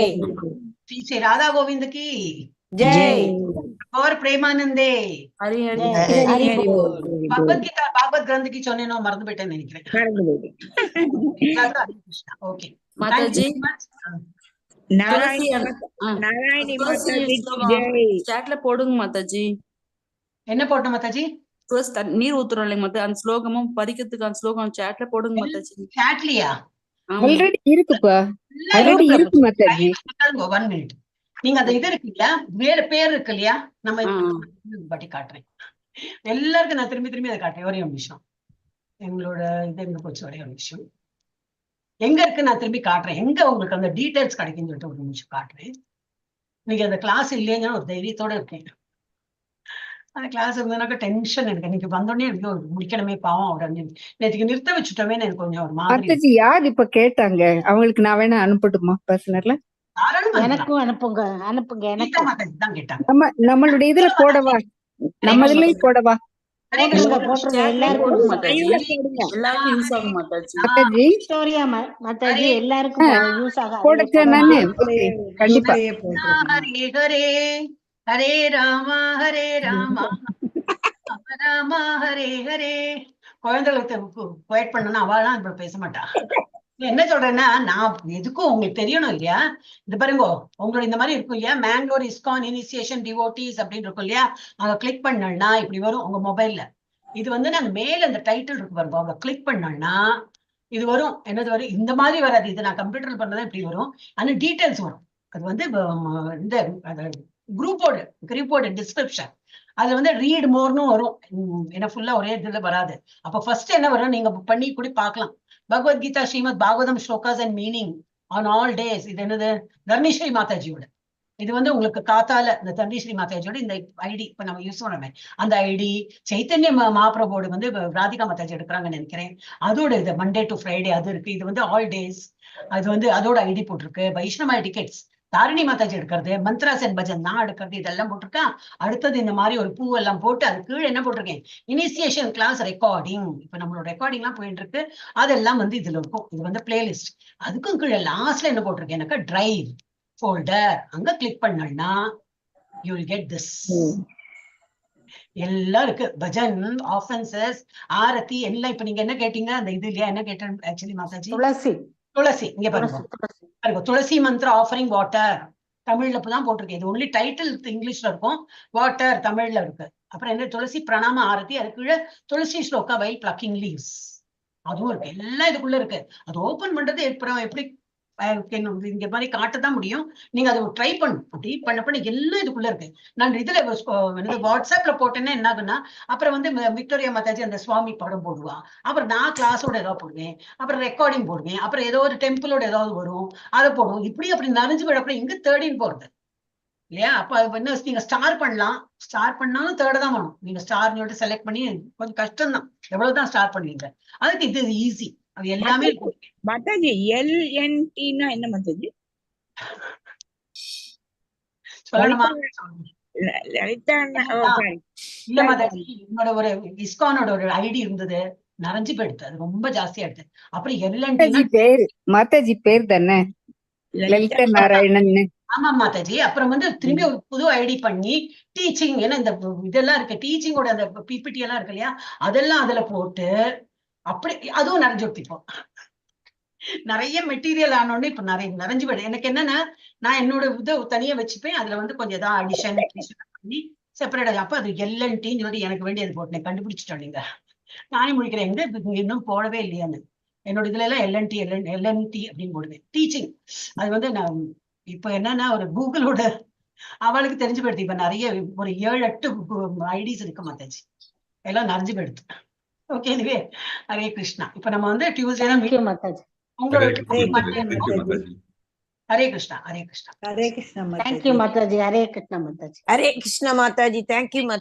श्री राधा गोविंद की जय और प्रेमानंदे हरि हरि हरि बोल। भगवद्गीता भागवत ग्रंथ की சொன்னே நான் மறந்து போயிட்டேன்னு நினைக்கிறேன். ஓகே மாதாஜி. நாராயணி மாதாஜி ஜெய். சாட்ல போடுங்க மாதாஜி. என்ன போட்டோம் மாதாஜி? நீர் ஊத்துறோம் இல்லைங்க மாதாஜி. அந்த ஸ்லோகமும் படிக்கிறதுக்கு அந்த ஸ்லோகம் சாட்ல போடுங்க மாதாஜி. சாட்லியா? ஆல்ரெடி இருக்குப்பா. ஆல்ரெடி இருக்கு மாதாஜி. 1 மினிட். நீங்க அந்த இது இருக்கு இல்லையா, வேற பேர் இருக்கு இல்லையா, நம்ம பட்டி காட்டுறேன் எல்லாருக்கும். நான் திரும்பி திரும்பி அதை காட்டுறேன். ஒரே ஒரு நிமிஷம். எங்களோட இது எங்க போச்சு? ஒரே ஒரு நிமிஷம். எங்க இருக்கு நான் திரும்பி காட்டுறேன். எங்க உங்களுக்கு அந்த டீடைல்ஸ் கிடைக்குன்னு சொல்லிட்டு ஒரு நிமிஷம் காட்டுறேன். இன்னைக்கு அந்த கிளாஸ் இல்லைன்னு ஒரு தைரியத்தோட இருக்கேன். அந்த கிளாஸ் இருந்ததுனாக்க டென்ஷன் எனக்கு. இன்னைக்கு வந்தோடனே எனக்கு முடிக்கணுமே பாவம். அவர் நேற்றுக்கு நிறுத்த வச்சுட்டோமே எனக்கு கொஞ்சம் ஒரு மாதிரி. யார் இப்ப கேட்டாங்க? அவங்களுக்கு நான் வேணா அனுப்பட்டுமா பர்சனல்ல? எனக்கும் அனுப்புங்க அனுப்புங்க. எனக்கு நம்மளுடைய இதுல போடவா? நம்ம இதுலயும் போடவா? எல்லாருக்கும் யூஸ் ஆகும். போடுங்க நானு. கண்டிப்பா. ஹரே ஹரே ராமா ஹரே ராமா ராம ஹரே ஹரே. குழந்தைகளுக்கு குவைட் பண்ணணும், அவளாம் இப்ப பேச மாட்டா. என்ன சொல்றேன்னா, நான் எதுக்கும் உங்களுக்கு தெரியணும் இல்லையா? இது பாருங்க, உங்களோட இந்த மாதிரி இருக்கும் இல்லையா, மேங்களூர் இஸ்கான் இனிஷியேஷன் டிவோட்டிஸ் அப்படின்னு இருக்கும் இல்லையா, அங்க கிளிக் பண்ணா இப்படி வரும் உங்க மொபைல்ல. இது வந்து நாங்க மேல இந்த டைட்டில் இருக்கு பாருங்க, அவங்க கிளிக் பண்ணா இது வரும். என்னது வரும்? இந்த மாதிரி வராது, இது நான் கம்ப்யூட்டர்ல பண்ணதான் இப்படி வரும். ஆனா டீடைல்ஸ் வரும். அது வந்து இந்த குரூப்போட டிஸ்கிரிப்ஷன், அது வந்து ரீட் மோர்னு வரும். ஏன்னா ஃபுல்லா ஒரே இதுல வராது. அப்ப ஃபர்ஸ்ட் என்ன வரும், நீங்க பண்ணி கூட பார்க்கலாம். Bhagavad Gita Srimad Bhagavatam slokas and meaning on all days. இது என்னது? தர்ணிஸ்ரீ மாதாஜியோட. இது வந்து உங்களுக்கு காத்தால இந்த தர்ணிஸ்ரீ மாதாஜியோட இந்த ஐடி இப்ப நம்ம யூஸ் பண்ணோமே அந்த ஐடி. சைத்தன்ய மகாபிரபோடு வந்து ராதிகா மாதாஜி எடுக்கிறாங்கன்னு நினைக்கிறேன், அதோட இது மண்டே டு ஃப்ரைடே அது இருக்கு. இது வந்து ஆல் டேஸ், அது வந்து அதோட ஐடி போட்டிருக்கு. வைஷ்ணவ டிக்கெட்ஸ் தாரிணி மாதாஜி எடுக்கிறது, மந்த்ராஸ் அண்ட் பஜன் நான் எடுக்கிறது, இதெல்லாம் போட்டிருக்கேன். அடுத்தது இந்த மாதிரி ஒரு பூ எல்லாம் போட்டு அது கீழே என்ன போட்டிருக்கேன், இனிஷியேஷன் கிளாஸ் ரெக்கார்டிங். இப்ப நம்மளோட ரெக்கார்டிங் எல்லாம் போயிட்டு இருக்கு, அதெல்லாம் வந்து இதுல இருக்கும். இது வந்து பிளேலிஸ்ட். அதுக்கும் கீழே லாஸ்ட்ல என்ன போட்டிருக்கேன் எனக்கு, டிரைவ் ஃபோல்டர். அங்க கிளிக் பண்ணா யூ வில் கெட் திஸ். எல்லாம் இருக்கு, பஜன், ஆஃபென்சஸ், ஆரத்தி எல்லாம். இப்ப நீங்க என்ன கேட்டீங்க அந்த இது இல்லையா, என்ன கேட்டேன் ஆக்சுவலி மாதாஜி? துளசி. இங்க பாருங்க, துளசி மந்திர ஆஃபரிங் வாட்டர் தமிழ்ல தான் போட்டிருக்கு. இது ஒன்லி டைட்டில் இங்கிலீஷ்ல இருக்கும், வாட்டர் தமிழ்ல இருக்கு. அப்புறம் என்ன, துளசி பிரணாம ஆரத்தி, அதுக்குள்ள துளசி ஸ்லோகா வை பிளக்கிங் லீவ்ஸ், அதுவும் இருக்கு. எல்லாம் இதுக்குள்ள இருக்கு. அது ஓபன் பண்றது அப்புறம் எப்படி இங்க மாதிரி காட்டதான் முடியும். நீங்க அதை ட்ரை பண்ணும், அப்படி பண்ண எல்லாம் இதுக்குள்ள இருக்கு. நான் இதுல வாட்ஸ்அப்ல போட்டேன்னா என்ன ஆகுன்னா, அப்புறம் வந்து விக்டோரியா மாதாஜி அந்த சுவாமி படம் போடுவா, அப்புறம் நான் கிளாஸோட ஏதாவது போடுவேன், அப்புறம் ரெக்கார்டிங் போடுவேன், அப்புறம் ஏதோ ஒரு டெம்பிளோட ஏதாவது வரும், அதை போடுவோம். இப்படி அப்படி நனைஞ்சு போயிடும். அப்புறம் எங்க தேர்டின்னு போறது இல்லையா? அப்ப என்ன, நீங்க ஸ்டார் பண்ணலாம், ஸ்டார் பண்ணாலும் தேர்ட் தான் வேணும். நீங்க ஸ்டார் செலக்ட் பண்ணி கொஞ்சம் கஷ்டம் தான், எவ்வளவுதான் ஸ்டார் பண்ணுவீங்க. அதுக்கு இது ஈஸி. அது எல்லாமே மாதாஜி. LNT-னா என்ன மாதாஜி? சொல்லணுமா? லலிதா. இல்ல மாதாஜி, என்னோட ஒரு இஸ்கானோட ஒரு ஐடி இருந்தது, நிறைஞ்சு போயிடுது, அது ரொம்ப ஜாஸ்தியா எடுத்து. அப்புறம் LNT பேர் மாதாஜி பேர் தானே லலிதா நாராயணன். ஆமா மாதாஜி. அப்புறம் வந்து திரும்பி ஒரு புது ஐடி பண்ணி டீச்சிங், ஏன்னா இந்த இதெல்லாம் இருக்கு, டீச்சிங்கோட அந்த பிபிடி எல்லாம் இருக்கு இல்லையா, அதெல்லாம் அதுல போட்டு அப்படி அதுவும் நிறைஞ்சு விட்டுப்போம். நிறைய மெட்டீரியல் ஆனோடனே இப்ப நிறைஞ்சு போயிடும். எனக்கு என்னன்னா, நான் என்னோட இதை தனியா வச்சுப்பேன், அதுல வந்து கொஞ்சம் ஏதாவது அடிஷன் பண்ணி செப்பரேட். அப்ப அது LNT-ன்னு சொல்லி எனக்கு வேண்டியது போட்டேன், கண்டுபிடிச்சிட்டோம். நீங்க நானே முடிக்கிறேன், எங்க இன்னும் போடவே இல்லையான்னு. என்னோட இதுல எல்லாம் LNT அப்படின்னு போடுவேன். டீச்சிங் அது வந்து நான் இப்ப என்னன்னா, ஒரு கூகுளோட அவளுக்கு தெரிஞ்சு போயிடுது. இப்ப நிறைய ஒரு 7-8 ஐடிஸ் இருக்க மாதாஜி, எல்லாம் நிறைஞ்சு போயிடுது. Okay, anyway Hare Krishna. இப்ப நம்ம வந்து டியூஸ்டே தான் உங்களோட ஹரே கிருஷ்ணா. ஹரே கிருஷ்ணா. ஹரே கிருஷ்ணா மாதாஜி. தேங்க்யூ மாதாஜி. ஹரே கிருஷ்ணா மாதாஜி. ஹரே கிருஷ்ணா மாதாஜி. தேங்க்யூ.